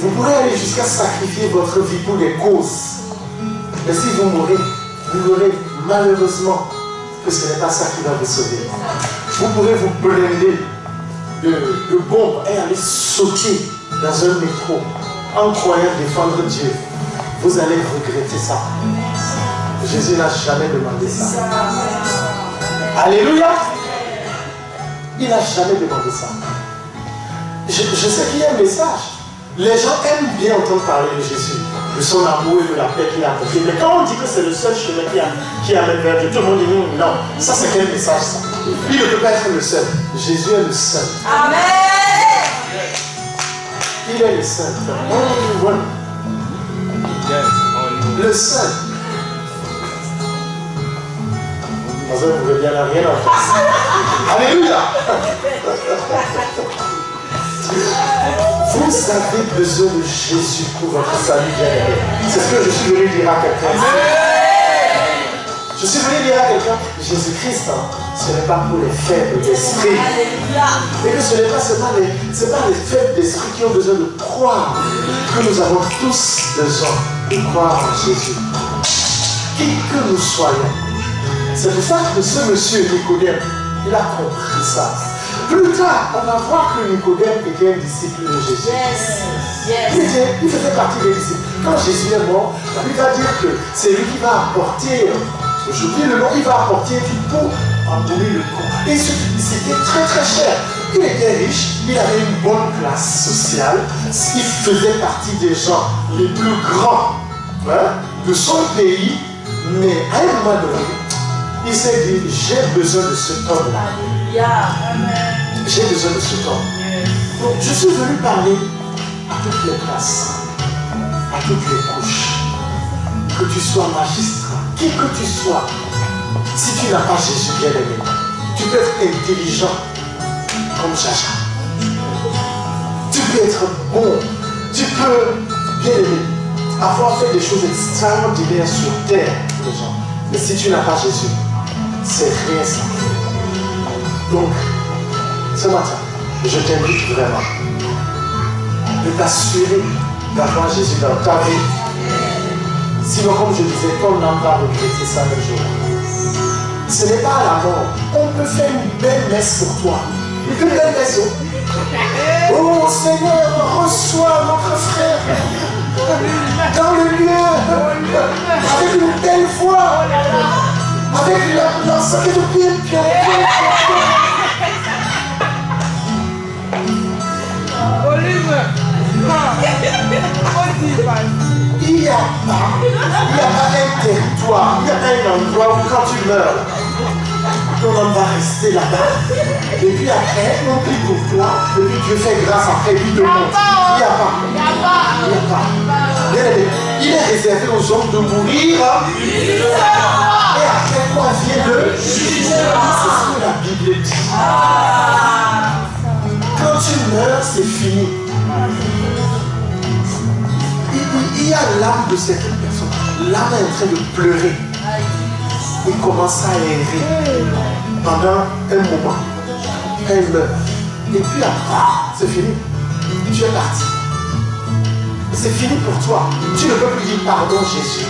Vous pourrez aller jusqu'à sacrifier votre vie pour des causes. Mais si vous mourrez, vous verrez malheureusement que ce n'est pas ça qui va vous sauver. Vous pourrez vous blinder de bombes et aller sauter dans un métro, en croyant défendre Dieu, vous allez regretter ça. Jésus n'a jamais demandé ça. Alléluia. Il n'a jamais demandé ça. Je sais qu'il y a un message. Les gens aiment bien entendre parler de Jésus, de son amour et de la paix qu'il a apporté. Mais quand on dit que c'est le seul chemin qui amène vers Dieu, tout le monde dit non. Ça, c'est quel message ça? Il ne peut pas être le seul. Jésus est le seul. Amen. Il est le seul. Le seul. Vous pouvez bien rien en face. Alléluia. Vous avez besoin de Jésus pour votre salut bien-aimé. C'est ce que je suis venu dire à quelqu'un. Je suis venu dire à quelqu'un, Jésus-Christ, ce n'est pas pour les faibles d'esprit. Et que ce n'est pas seulement les faibles d'esprit qui ont besoin de croire. Que nous avons tous besoin de croire en Jésus. Qui que nous soyons. C'est pour ça que ce monsieur Nicodème, il a compris ça. Plus tard, on va voir que Nicodème était un disciple de Jésus. Il faisait partie des disciples. Quand Jésus est mort, il va dire que c'est lui qui va apporter, j'oublie le nom, il va apporter du pot en brûler le pot. Et c'était très très cher. Il était riche, il avait une bonne classe sociale, il faisait partie des gens les plus grands de son pays, mais à un moment donné, il s'est dit, j'ai besoin de cet homme-là. J'ai besoin de cet homme. Donc, je suis venu parler à toutes les classes, à toutes les couches. Que tu sois magistrat, qui que tu sois, si tu n'as pas Jésus bien-aimé, tu peux être intelligent comme Jaja. Tu peux être bon, tu peux, bien-aimé, avoir fait des choses extraordinaires sur terre, les gens. Mais si tu n'as pas Jésus, c'est rien ça. Donc, ce matin, je t'invite vraiment de t'assurer d'avoir Jésus dans ta vie. Sinon, comme je disais, ton âme va regretter ça le jour. Ce n'est pas à la mort. On peut faire une belle messe pour toi. Une belle messe. Oh Seigneur, reçois notre frère dans le lieu avec une belle voix, avec l'ensemble de pied. Il n'y a pas un territoire, il y a un endroit où quand tu meurs, ton homme va rester là-bas. Et puis après, on prie pour toi, et puis Dieu fait grâce après, puis de monde. Il n'y a pas. Il n'y a pas. Il est réservé aux hommes de mourir. Et après quoi vient le jugement. C'est ce que la Bible dit. Quand tu meurs, c'est fini. Il y a l'âme de certaines personnes. L'âme est en train de pleurer. Il commence à errer pendant un moment. Elle meurt. Et puis après, c'est fini. Tu es parti. C'est fini pour toi. Tu ne peux plus dire pardon Jésus.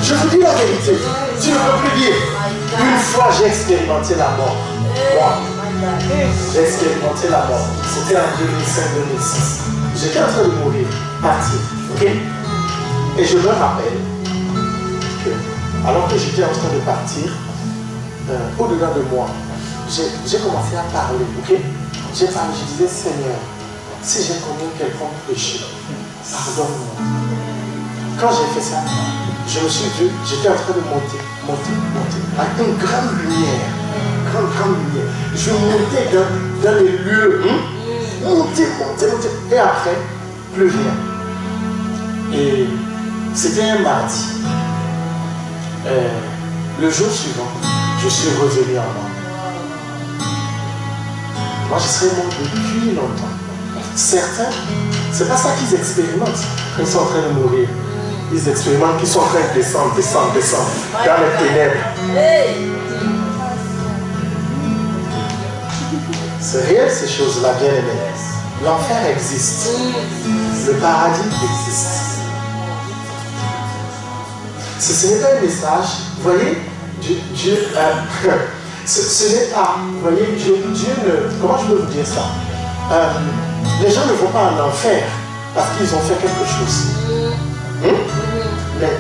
Je vous dis la vérité. Tu ne peux plus dire une fois j'ai expérimenté la mort. Moi, j'ai expérimenté la mort. C'était en 2005-2006. J'étais en train de mourir, partir. Ok? Et je me rappelle que, alors que j'étais en train de partir, au-delà de moi, j'ai commencé à parler. Ok? J'ai parlé, je disais, Seigneur, si j'ai commis quelconque péché, pardonne-moi. Quand j'ai fait ça, je me suis vu, j'étais en train de monter, avec une grande lumière. Grande lumière. Je montais dans les lieux. Monter. Et après, plus rien. Et c'était un mardi. Le jour suivant, je suis revenu en moi. Moi, je serais mort depuis longtemps. Certains, c'est pas ça qu'ils expérimentent quand ils sont en train de mourir. Ils expérimentent qu'ils sont en train de descendre dans les ténèbres. C'est réel ces choses-là, bien aimé. L'enfer existe. Le paradis existe. Ce n'est pas un message. Vous voyez, Dieu ce n'est pas. Vous voyez, Dieu ne. Comment je peux vous dire ça? les gens ne vont pas en enfer parce qu'ils ont fait quelque chose. Mais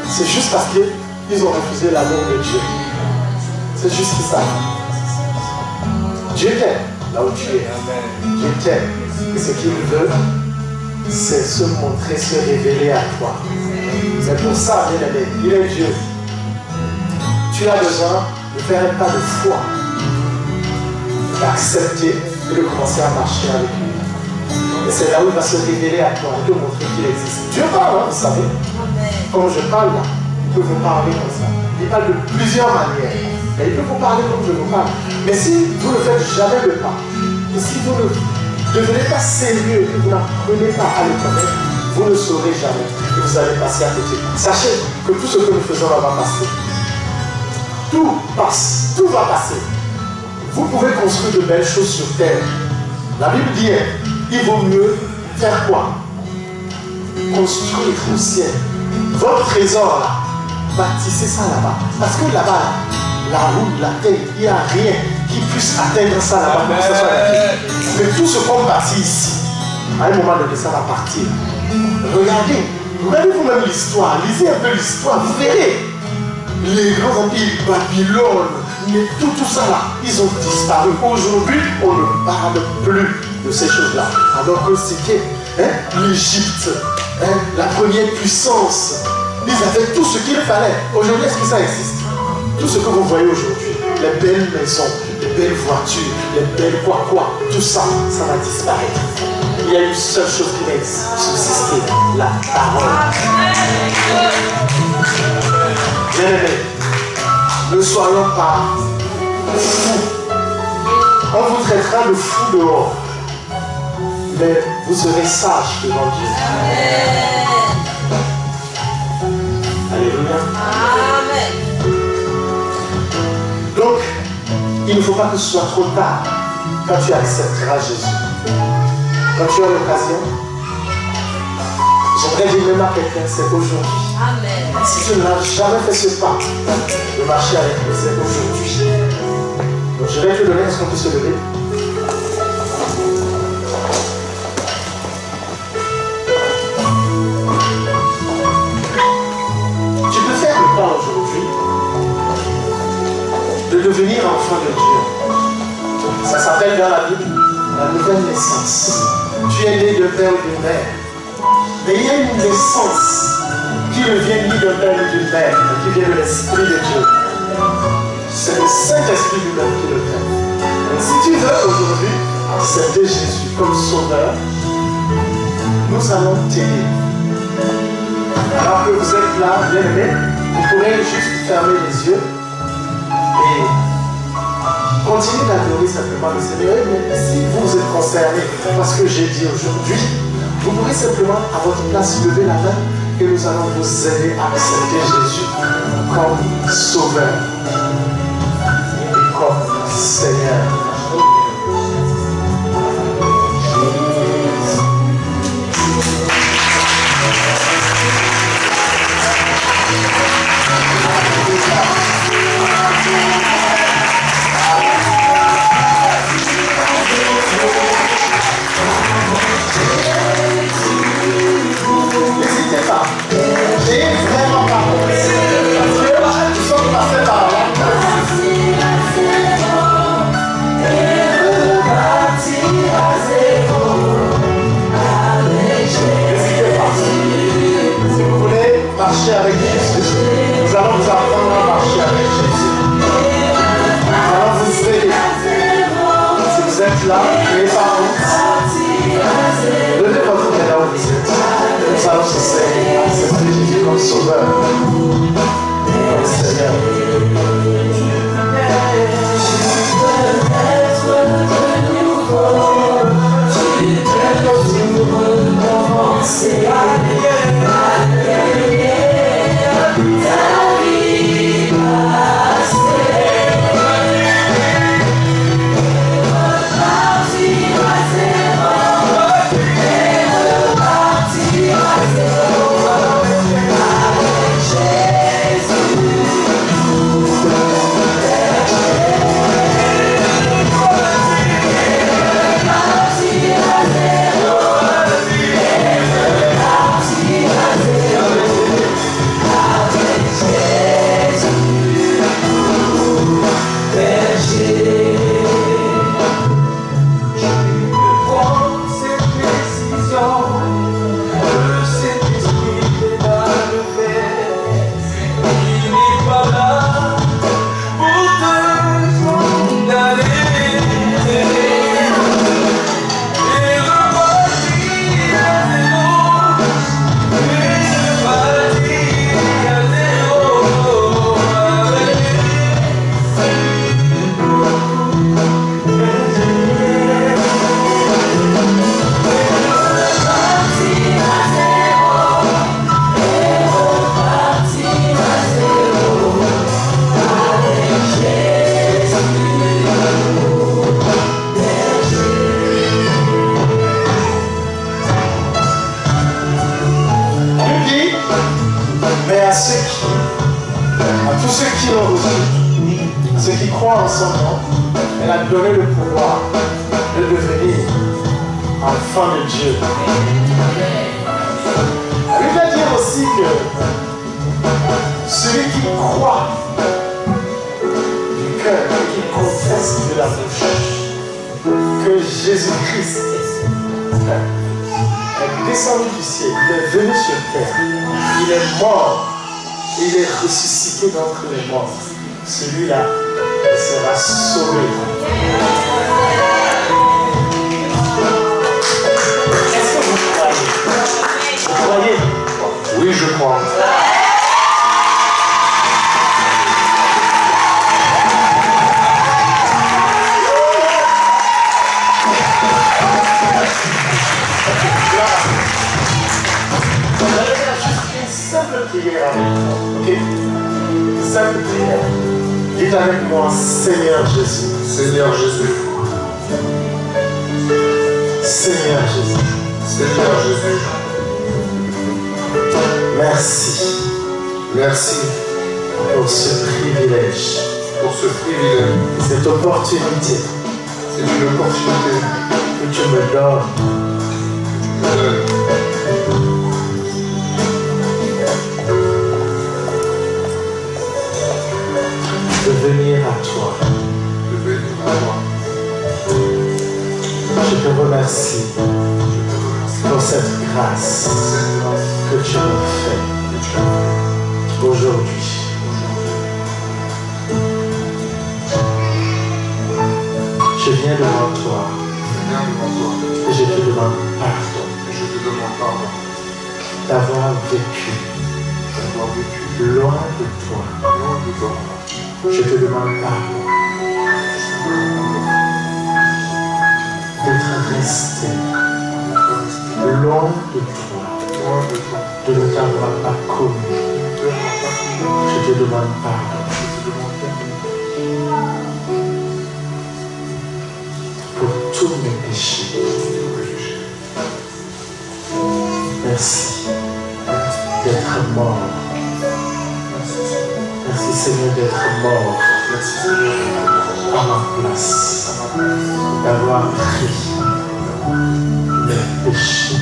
c'est juste parce qu'ils ont refusé l'amour de Dieu. C'est juste ça. Dieu t'aime là où tu es. Dieu t'aime. Et ce qu'il veut, c'est se montrer, se révéler à toi. C'est pour ça, bien aimé, il est Dieu. Tu as besoin de faire un pas de foi, d'accepter et de commencer à marcher avec lui. Et c'est là où il va se révéler à toi, te montrer qu'il existe. Dieu parle, hein, vous savez. Comme je parle là, il peut vous parler comme ça. Il parle de plusieurs manières. Mais il peut vous parler comme je vous parle. Mais si vous ne faites jamais le pas, et si vous ne devenez pas sérieux, et vous n'apprenez pas à le connaître, vous ne saurez jamais. Et vous allez passer à côté. Sachez que tout ce que nous faisons là va passer. Tout passe, tout va passer. Vous pouvez construire de belles choses sur terre. La Bible dit, il vaut mieux faire quoi? Construire au ciel. Votre trésor là, bâtissez ça là-bas. Parce que là-bas, la route, la terre, il n'y a rien qui puisse atteindre ça là-bas. Mais tout ce qu'on bâtit ici, à un moment donné, ça va partir. Regardez vous-même l'histoire, lisez un peu l'histoire, vous verrez. Les grands empires, Babylone, mais tout ça là, ils ont disparu. Aujourd'hui, on ne parle plus de ces choses-là. Alors que c'était l'Égypte, la première puissance. Ils avaient tout ce qu'il fallait. Aujourd'hui, est-ce que ça existe? Tout ce que vous voyez aujourd'hui, les belles maisons, les belles voitures, les belles quoi, tout ça, ça va disparaître. Il y a une seule chose qui va subsister, la parole. Bien aimé, ne soyons pas fous. On vous traitera de fous dehors, mais vous serez sages devant Dieu. Alléluia. Amen. Donc, il ne faut pas que ce soit trop tard quand tu accepteras Jésus. Quand tu as l'occasion, j'aimerais dire même à quelqu'un, c'est aujourd'hui. Amen. Si tu n'as jamais fait ce pas de marcher avec lui, c'est aujourd'hui. Donc je vais te donner, est-ce qu'on peut se lever? Tu peux faire le pas aujourd'hui de devenir enfant de Dieu. Ça s'appelle dans la Bible la nouvelle naissance. Tu es né de père ou de mère. Mais il y a une naissance qui ne vient ni d'un père ni d'une mère, mais qui vient de l'Esprit de Dieu. C'est le Saint-Esprit lui-même qui le fait. Donc si tu veux aujourd'hui accepter Jésus comme sauveur, nous allons t'aider. Alors que vous êtes là, bien aimé, vous pourrez juste fermer les yeux et continuez d'adorer simplement le Seigneur. Mais si vous êtes concerné parce que j'ai dit aujourd'hui, vous pourrez simplement à votre place lever la main et nous allons vous aider à accepter Jésus comme sauveur et comme Seigneur. N'hésitez pas. J'ai vraiment pas compris. Parce que nous sommes passés par là. N'hésitez pas. Si vous voulez marcher avec Jésus, nous allons vous apprendre à marcher avec Jésus. Nous allons vous aider. Si vous êtes là, n'ayez pas honte. Levez votre main là où vous êtes. Nous allons vous aider à accepter Jésus comme sauveur, comme Seigneur. À tous ceux qui l'ont reçu, ceux qui croient en son nom, elle a donné le pouvoir de devenir enfant de Dieu. La Bible va dire aussi que celui qui croit du cœur et qui confesse de la bouche que Jésus-Christ est descendu du ciel, il est venu sur terre, il est mort, il est ressuscité d'entre les morts. Celui-là sera sauvé. Est-ce que vous croyez? Vous croyez? Oui, je crois. Vous allez faire juste une simple prière avec moi, ok? Une simple prière. Dites avec moi, Seigneur Jésus. Seigneur Jésus. Seigneur Jésus. Seigneur Jésus. Merci. Merci pour ce privilège. Pour ce privilège. Cette opportunité. C'est une opportunité que tu me donnes. De venir à toi. De venir à toi. Je te remercie pour cette grâce que tu me fais aujourd'hui. Je viens devant toi et je te demande pardon d'avoir vécu loin de toi. Je te demande pardon d'être resté loin de toi, de ne t'avoir pas connu. Je te demande pardon pour tous mes péchés. Merci d'être mort. Merci Seigneur d'être mort à ma place, d'avoir pris mes péchés,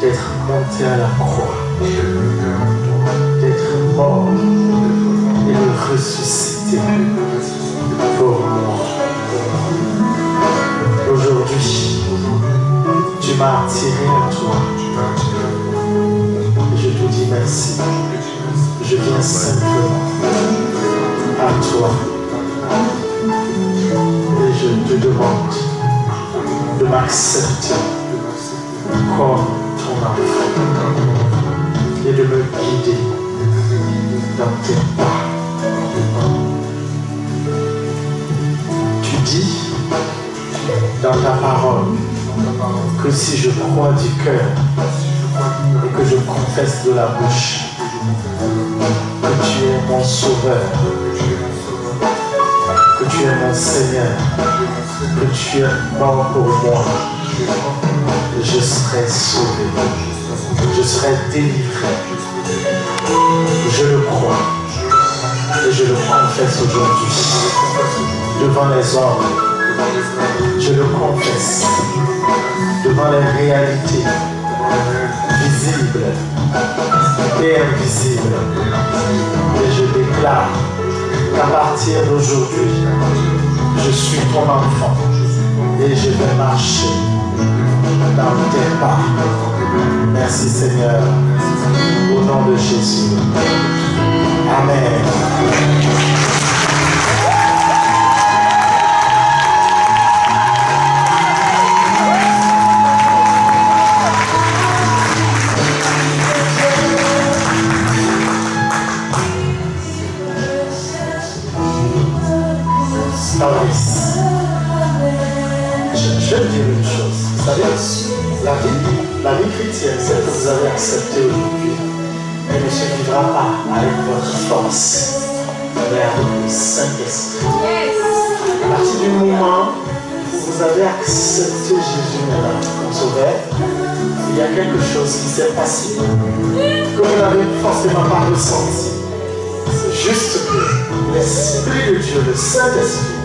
d'être monté à la croix, d'être mort et de ressusciter pour moi. Aujourd'hui, tu m'as attiré à toi. Et je te dis merci. Je viens simplement à toi. Et je te demande de m'accepter comme ton enfant et de me guider dans tes pas. Tu dis dans ta parole que si je crois du cœur et que je confesse de la bouche que tu es mon sauveur, que tu es mon Seigneur, que tu es mort pour moi, je serai sauvé, je serai délivré. Je le crois et je le confesse aujourd'hui devant les hommes. Je le confesse devant les réalités visibles et invisibles. Et je déclare qu'à partir d'aujourd'hui, je suis ton enfant et je vais marcher dans tes pas. Merci Seigneur, au nom de Jésus. Amen. Je vais dire une chose. Vous savez, la vie chrétienne, celle que vous avez acceptée aujourd'hui, elle ne se vivra pas avec votre force, mais avec le Saint-Esprit. À partir du moment où vous avez accepté Jésus comme sauveur, il il y a quelque chose qui s'est passé que vous n'avez forcément pas ressenti. C'est juste que l'Esprit de Dieu, le Saint-Esprit,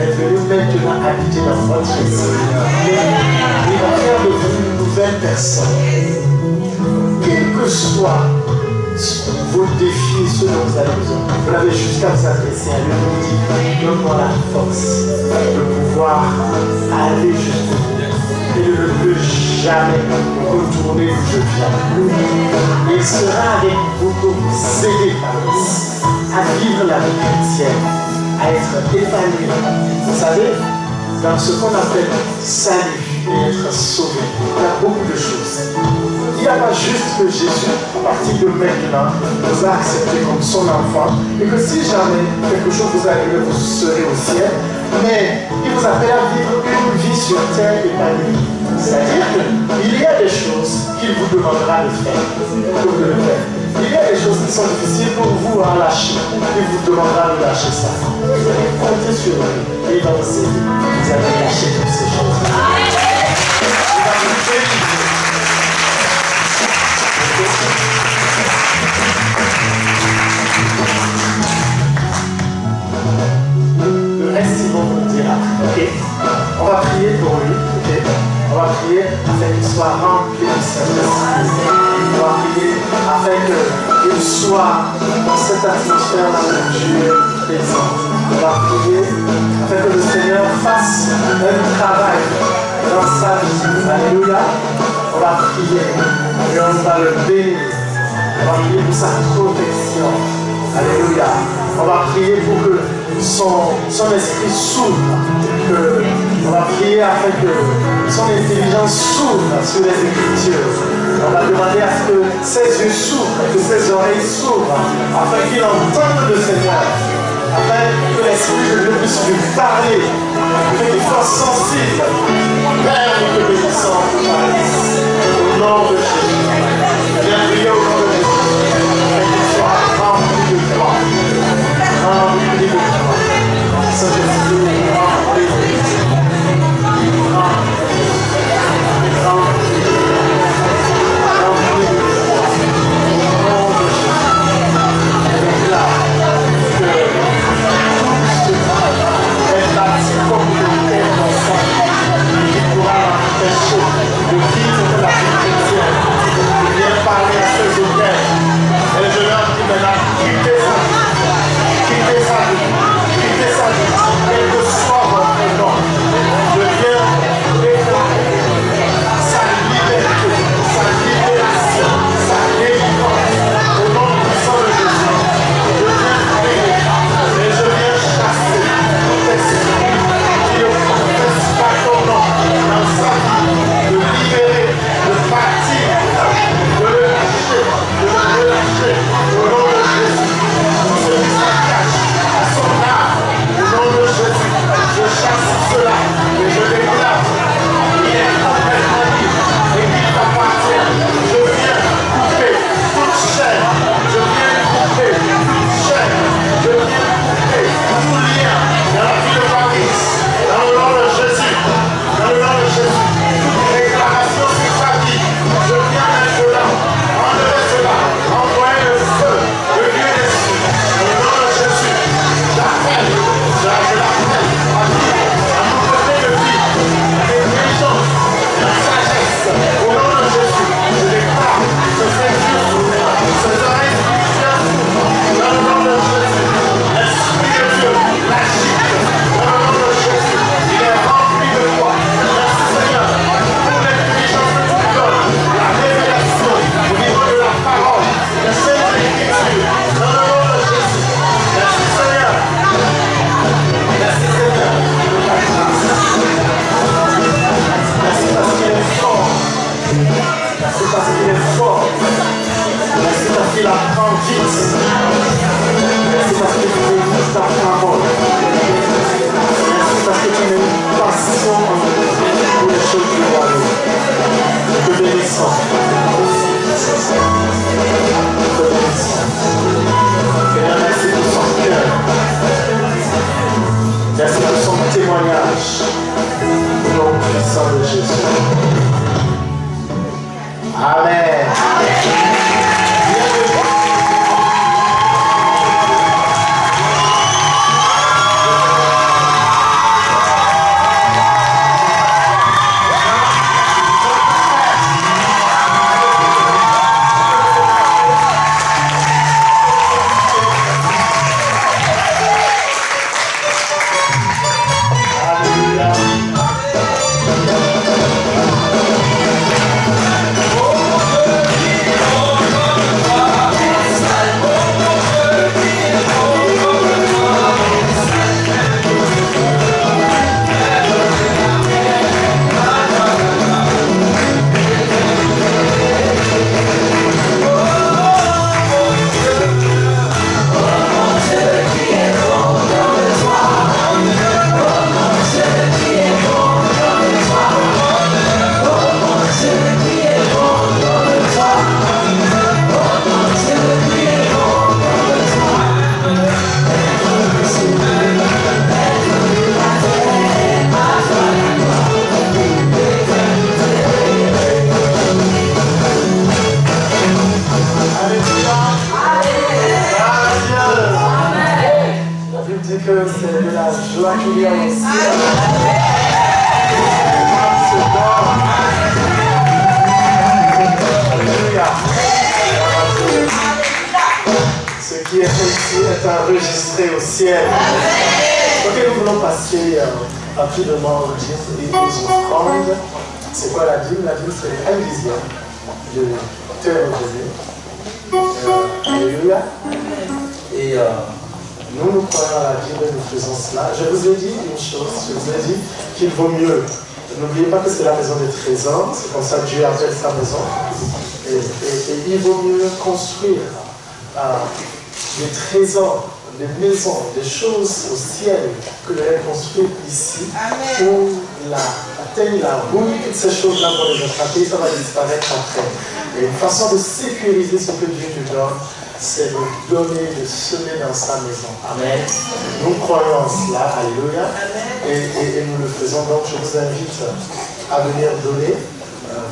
est venu maintenant habiter dans votre esprit. Il va faire de vous une nouvelle personne. Quel que soit vos défis, ce dont vous avez besoin, vous l'avez jusqu'à vous adresser à lui et dire, donne-moi la force de pouvoir aller jusqu'au bout. Et ne peut jamais retourner où je viens. Il sera avec vous pour vous aider à vivre la vie chrétienne, à être épanoui. Vous savez, dans ce qu'on appelle salut et être sauvé, il y a beaucoup de choses. Il n'y a pas juste que Jésus, à partir de maintenant, vous a accepté comme son enfant, et que si jamais quelque chose vous arrive, vous serez au ciel, mais il vous appelle à vivre une vie sur terre épanouie. C'est-à-dire qu'il y a des choses qu'il vous demandera de faire, pour de le faire. Il y a des choses qui sont difficiles pour vous à lâcher. Il vous demandera de lâcher ça. Vous allez compter sur lui et il va vous aider. Vous allez lâcher toutes ces choses. Il va vous bénir. Le reste, ils vont vous le dire. Ok. On va prier pour lui. Ok. On va prier afin qu'il soit rempli du Saint-Esprit. On va prier afin qu'il soit dans cette atmosphère-là de Dieu présent. On va prier afin que le Seigneur fasse un travail dans sa vie. Alléluia. On va prier et on va le bénir. On va prier pour sa protection. Alléluia. On va prier pour que son esprit s'ouvre. On va prier afin que son intelligence s'ouvre sur les Écritures. On va demander à ce que ses yeux s'ouvrent et que ses oreilles s'ouvrent afin qu'il entende le Seigneur. Afin que l'Esprit de Dieu puisse lui parler. Afin qu'il soit sensible. Père, nous te bénissons. Au nom de Jésus. Viens prier au nom de Jésus. Afin qu'il soit rempli de toi. Rempli de toi. Saint-Esprit, rempli de toi. dois accueillir l'ancien. Alléluia. Ce qui est ici est enregistré au ciel. Ok, nous voulons passer rapidement aux offrandes. C'est quoi la dîme? La dîme, c'est 1/10 de tes revenus. Alléluia. Et nous croyons à la dîme et nous faisons cela. Je vous ai dit une chose, je vous ai dit qu'il vaut mieux. N'oubliez pas que c'est la maison des trésors, c'est comme ça que Dieu appelle sa maison. Et il vaut mieux construire des trésors, des maisons, des choses au ciel que de les construire ici pour atteindre la roue. Toutes ces choses-là pour les attraper, ça va disparaître après. Et une façon de sécuriser ce que Dieu nous donne, c'est de donner, de semer dans sa maison. Amen. Nous croyons en cela, alléluia. Et nous le faisons. Donc je vous invite à venir donner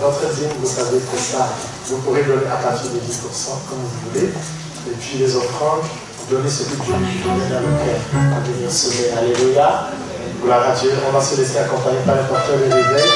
votre dîme. Vous savez que ça, vous pourrez donner à partir de 10% comme vous voulez. Et puis les offrandes, donnez ce que Dieu vous met dans le cœur à venir semer. Alléluia. Gloire à Dieu. On va se laisser accompagner par le porteur de réveil.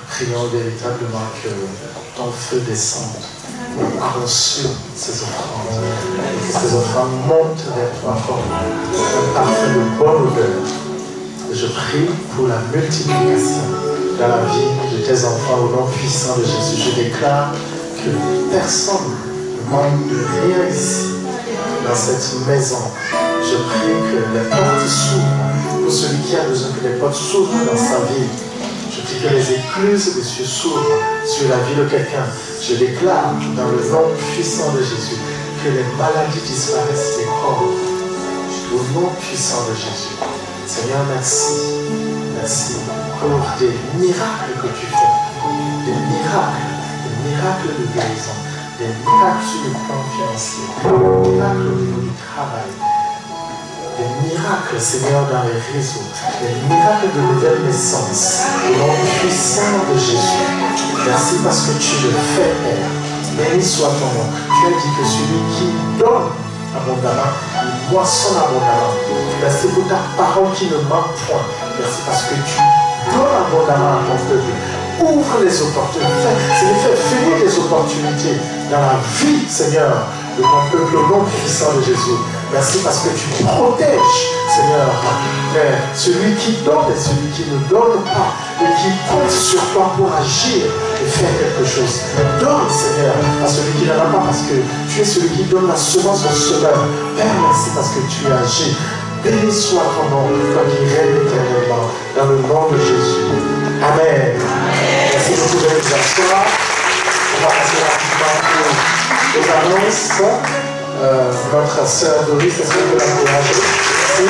Prions véritablement que ton feu descende consume ces offrandes et que ces offrandes montent vers toi comme un parfum de bonne odeur. Je prie pour la multiplication dans la vie de tes enfants au nom puissant de Jésus. Je déclare que personne ne manque de rien ici dans cette maison. Je prie que les portes s'ouvrent pour celui qui a besoin que les portes s'ouvrent dans sa vie. Je prie que les écluses des cieux s'ouvrent sur la vie de quelqu'un. Je déclare dans le nom puissant de Jésus que les maladies disparaissent des corps. Au nom puissant de Jésus. Seigneur, merci. Merci pour des miracles que tu fais. miracles de guérison, des miracles sur le plan financier, des miracles au niveau du travail, des miracles, Seigneur, dans les réseaux, des miracles de nouvelle naissance, au nom puissant de Jésus. Merci parce que tu le fais, Père. Béni soit ton nom. Tu as dit que celui qui donne abondamment, il moissonne abondamment. Merci pour ta parole qui ne manque point. Merci parce que tu donnes abondamment à ton peuple. Ouvre les opportunités. Seigneur, fais venir les opportunités dans la vie, Seigneur, de ton peuple au nom puissant de Jésus. Merci parce que tu protèges, Seigneur, Père, celui qui donne et celui qui ne donne pas, et qui compte sur toi pour agir et faire quelque chose. Donne, Seigneur, à celui qui n'en a pas, parce que tu es celui qui donne la semence au semeur. Père, merci parce que tu agis. Béni soit ton nom, toi qui règnes éternellement, dans le nom de Jésus. Amen. Merci beaucoup de vous asseoir. On va passer rapidement aux annonces. Notre sœur Doris, est-ce que vous l'encouragez? Merci.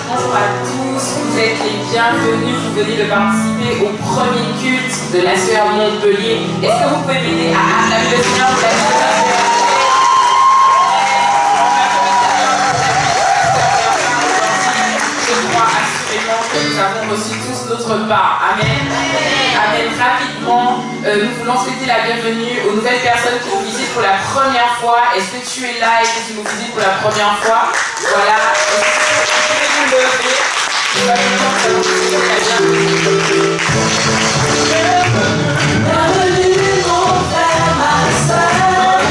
Bonjour à tous, vous êtes les bienvenus, vous venez de participer au premier culte de la sœur Montpellier. Est-ce que vous pouvez m'aider à acclamer le Seigneur pour la vie de la sœur? Je crois assurément que nous avons reçu tous notre part. Amen. Amen. Rapidement, nous voulons souhaiter la bienvenue aux nouvelles personnes qui nous visitent pour la première fois. Est-ce que tu es là et que tu nous visites pour la première fois? Voilà. Vous lever. Nous allons vous la bienvenue. Bienvenue mon frère, ma soeur,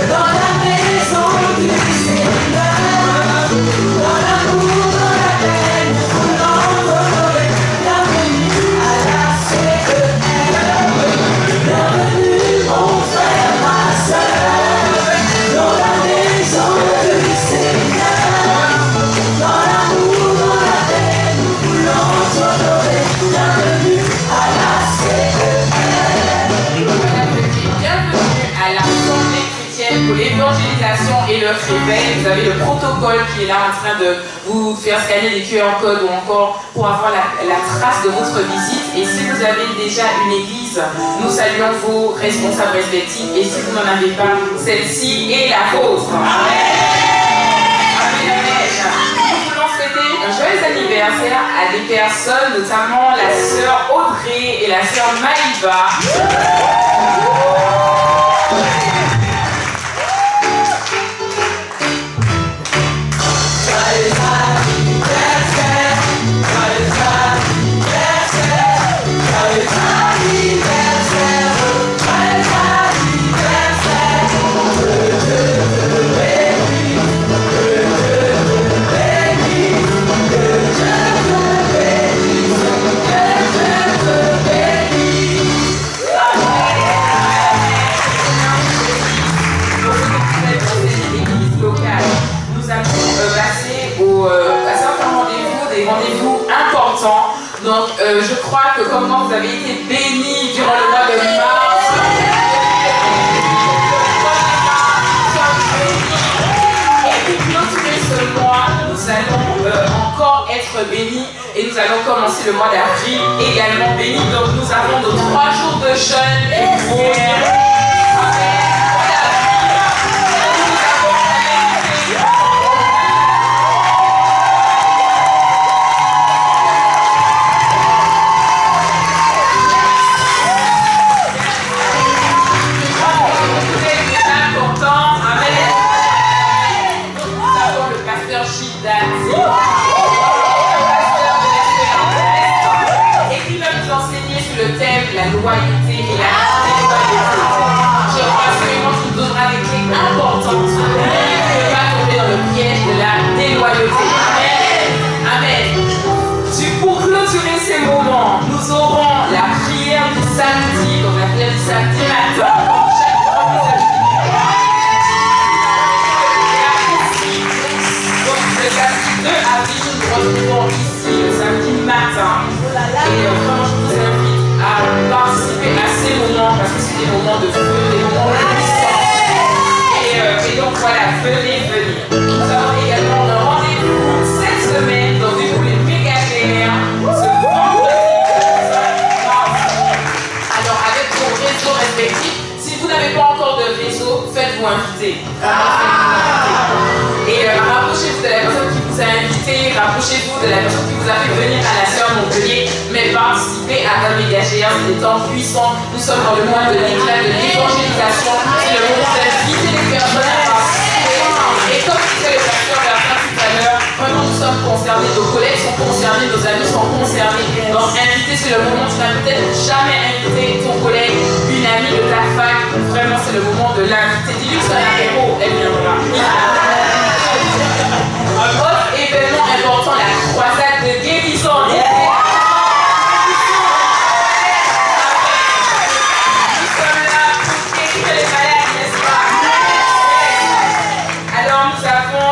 dans la maison du Seigneur, dans l'amour, dans la peine, nous l'envoler. Bienvenue à la CER. Bienvenue mon frère, ma soeur, dans la maison du Seigneur, dans l'amour, dans la paix, nous voulons t'honorer. Bienvenue à la CER. Bienvenue à l'Assemblée chrétienne pour l'évangélisation et le réveil. Vous avez le protocole qui est là en train de vous faire scanner des QR codes ou encore pour avoir la trace de votre visite. Et si vous avez déjà une église, nous saluons vos responsables respectifs. Et si vous n'en avez pas, celle-ci est la vôtre. Amen. Nous voulons souhaiter un joyeux anniversaire à des personnes, notamment la sœur Audrey et la sœur Maïva. Donc, je crois que comme vous avez été bénis durant le mois de mars, et pour clôturer ce mois, nous allons encore être bénis et nous allons commencer le mois d'avril également bénis. Donc, nous avons nos 3 jours de jeûne et prière. La loyauté et la déloyauté. Je crois absolument qu'il nous donnera des clés importantes pour ne pas tomber dans le piège de la déloyauté. Amen. Amen. Pour clôturer ces moments, nous aurons la prière du samedi, donc la prière du samedi matin. Donc le samedi 2 avril, nous nous retrouvons ici le samedi matin. Et vraiment, je vous invite à participer à ces moments parce que c'est des moments de feu, des moments de puissance. Et donc voilà, venez. Nous avons également un rendez-vous cette semaine dans une invité. Et rapprochez-vous de la personne qui vous a invité, rapprochez-vous de la personne qui vous a fait venir à la sœur Montpellier, mais participez à un méga géant, des temps puissants. Nous sommes dans le mois de l'éclat de l'évangélisation. C'est le moment d'inviter les personnes à participer. Et comme disait le pasteur Bertrand tout à l'heure, vraiment nous sommes concernés, nos collègues sont concernés, nos amis sont concernés. Donc inviter, c'est le moment, tu n'as peut-être jamais invité ton collègue, une amie de ta fac. Vraiment, c'est le moment de l'inviter. Dis-lui que c'est un apéro, elle viendra. Un autre événement important, la croisade de guérison. Nous sommes là pour guérir les malades, n'est-ce pas? Alors nous avons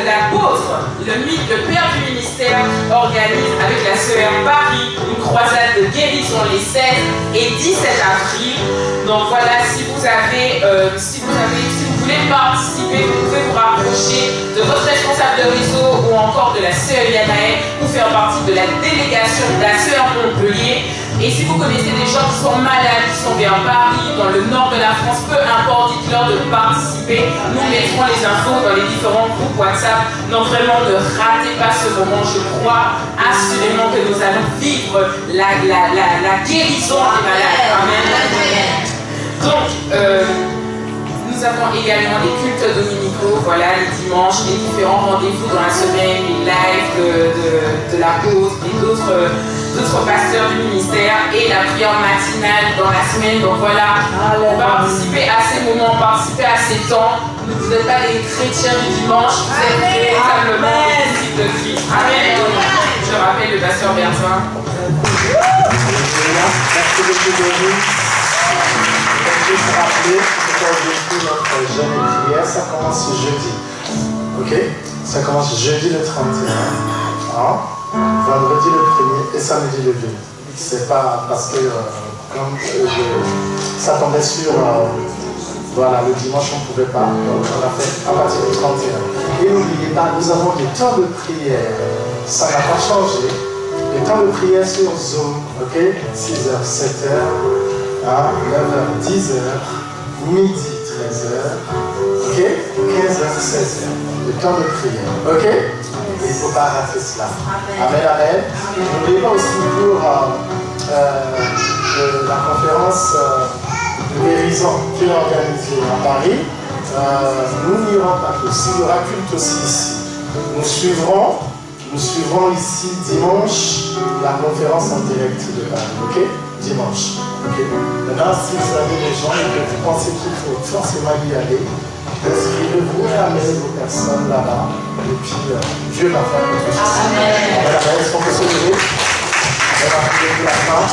l'apôtre, le père du ministère, organise avec la sœur Paris une croisade de guérison les 16 et 17 avril. Donc voilà, si vous voulez participer, vous pouvez vous rapprocher de votre responsable de réseau ou encore de la sœur Yanaël pour faire partie de la délégation de la sœur Montpellier. Et si vous connaissez des gens qui sont malades, qui sont vers Paris, dans le nord de la France, peu importe, dites-leur de participer. Nous mettrons les infos dans les différents groupes WhatsApp. Donc vraiment, ne ratez pas ce moment. Je crois assurément que nous allons vivre la guérison des malades. Amen. Donc, nous avons également les cultes dominicaux, voilà, les dimanches, les différents rendez-vous dans la semaine, les lives de la pause et d'autres pasteurs du ministère et la prière matinale dans la semaine. Donc voilà, participez à ces moments, participez à ces temps. Vous n'êtes pas des chrétiens du dimanche, vous êtes véritablement des disciples de Christ. Amen. Je rappelle le pasteur Bertrand. Merci beaucoup, juste rappeler qu'aujourd'hui notre jeûne et prière, ça commence jeudi. Ok? Ça commence jeudi le 31, hein? Vendredi le 1er et samedi le 2. C'est pas parce que comme ça tombait sur voilà, le dimanche on ne pouvait pas. Donc on a fait à partir du 31. Et n'oubliez pas, nous avons des temps de prière. Ça n'a pas changé. Les temps de prière sur Zoom, ok? 6h, 7h. 9h, 10h, midi, 13h, ok? 15h, 16h, le temps de prière, ok? Il ne faut pas rater cela. Amen, amen. N'oubliez pas aussi pour la conférence de guérison qui est organisée à Paris. Nous n'irons pas tous, il y aura culte aussi ici. Nous suivrons ici dimanche la conférence en direct de Paris, ok? Dimanche. Okay. Maintenant, si vous avez des gens et que vous pensez qu'il faut forcément y aller, inscrivez-vous et amenez vos personnes là-bas. Et puis, Dieu va faire quelque chose. Amen. Est-ce qu'on peut se lever? On va prier pour la fin.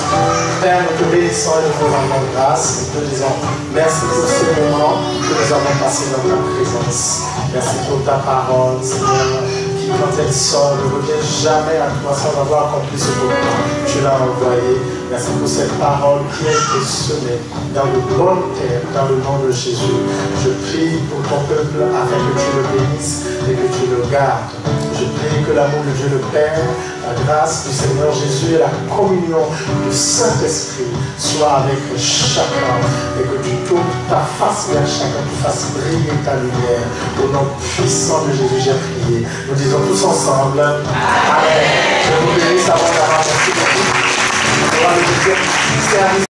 Père, nous te bénissons et nous te rendons grâce. Nous te disons merci pour ce moment que nous avons passé dans ta présence. Merci pour ta parole, Seigneur. Quand elle sort, ne revient jamais à toi sans avoir accompli ce pourquoi tu l'as envoyé. Merci pour cette parole qui a été semée dans de bonnes terres, dans le nom de Jésus. Je prie pour ton peuple afin que tu le bénisses et que tu le gardes. Je prie que l'amour de Dieu le Père, la grâce du Seigneur Jésus et la communion du Saint-Esprit soient avec chacun et que tu tournes ta face vers chacun, tu fasses briller ta lumière. Au nom puissant de Jésus, j'ai prié. Nous disons tous ensemble. Amen. Je vous bénisse avant d'avoir merci beaucoup.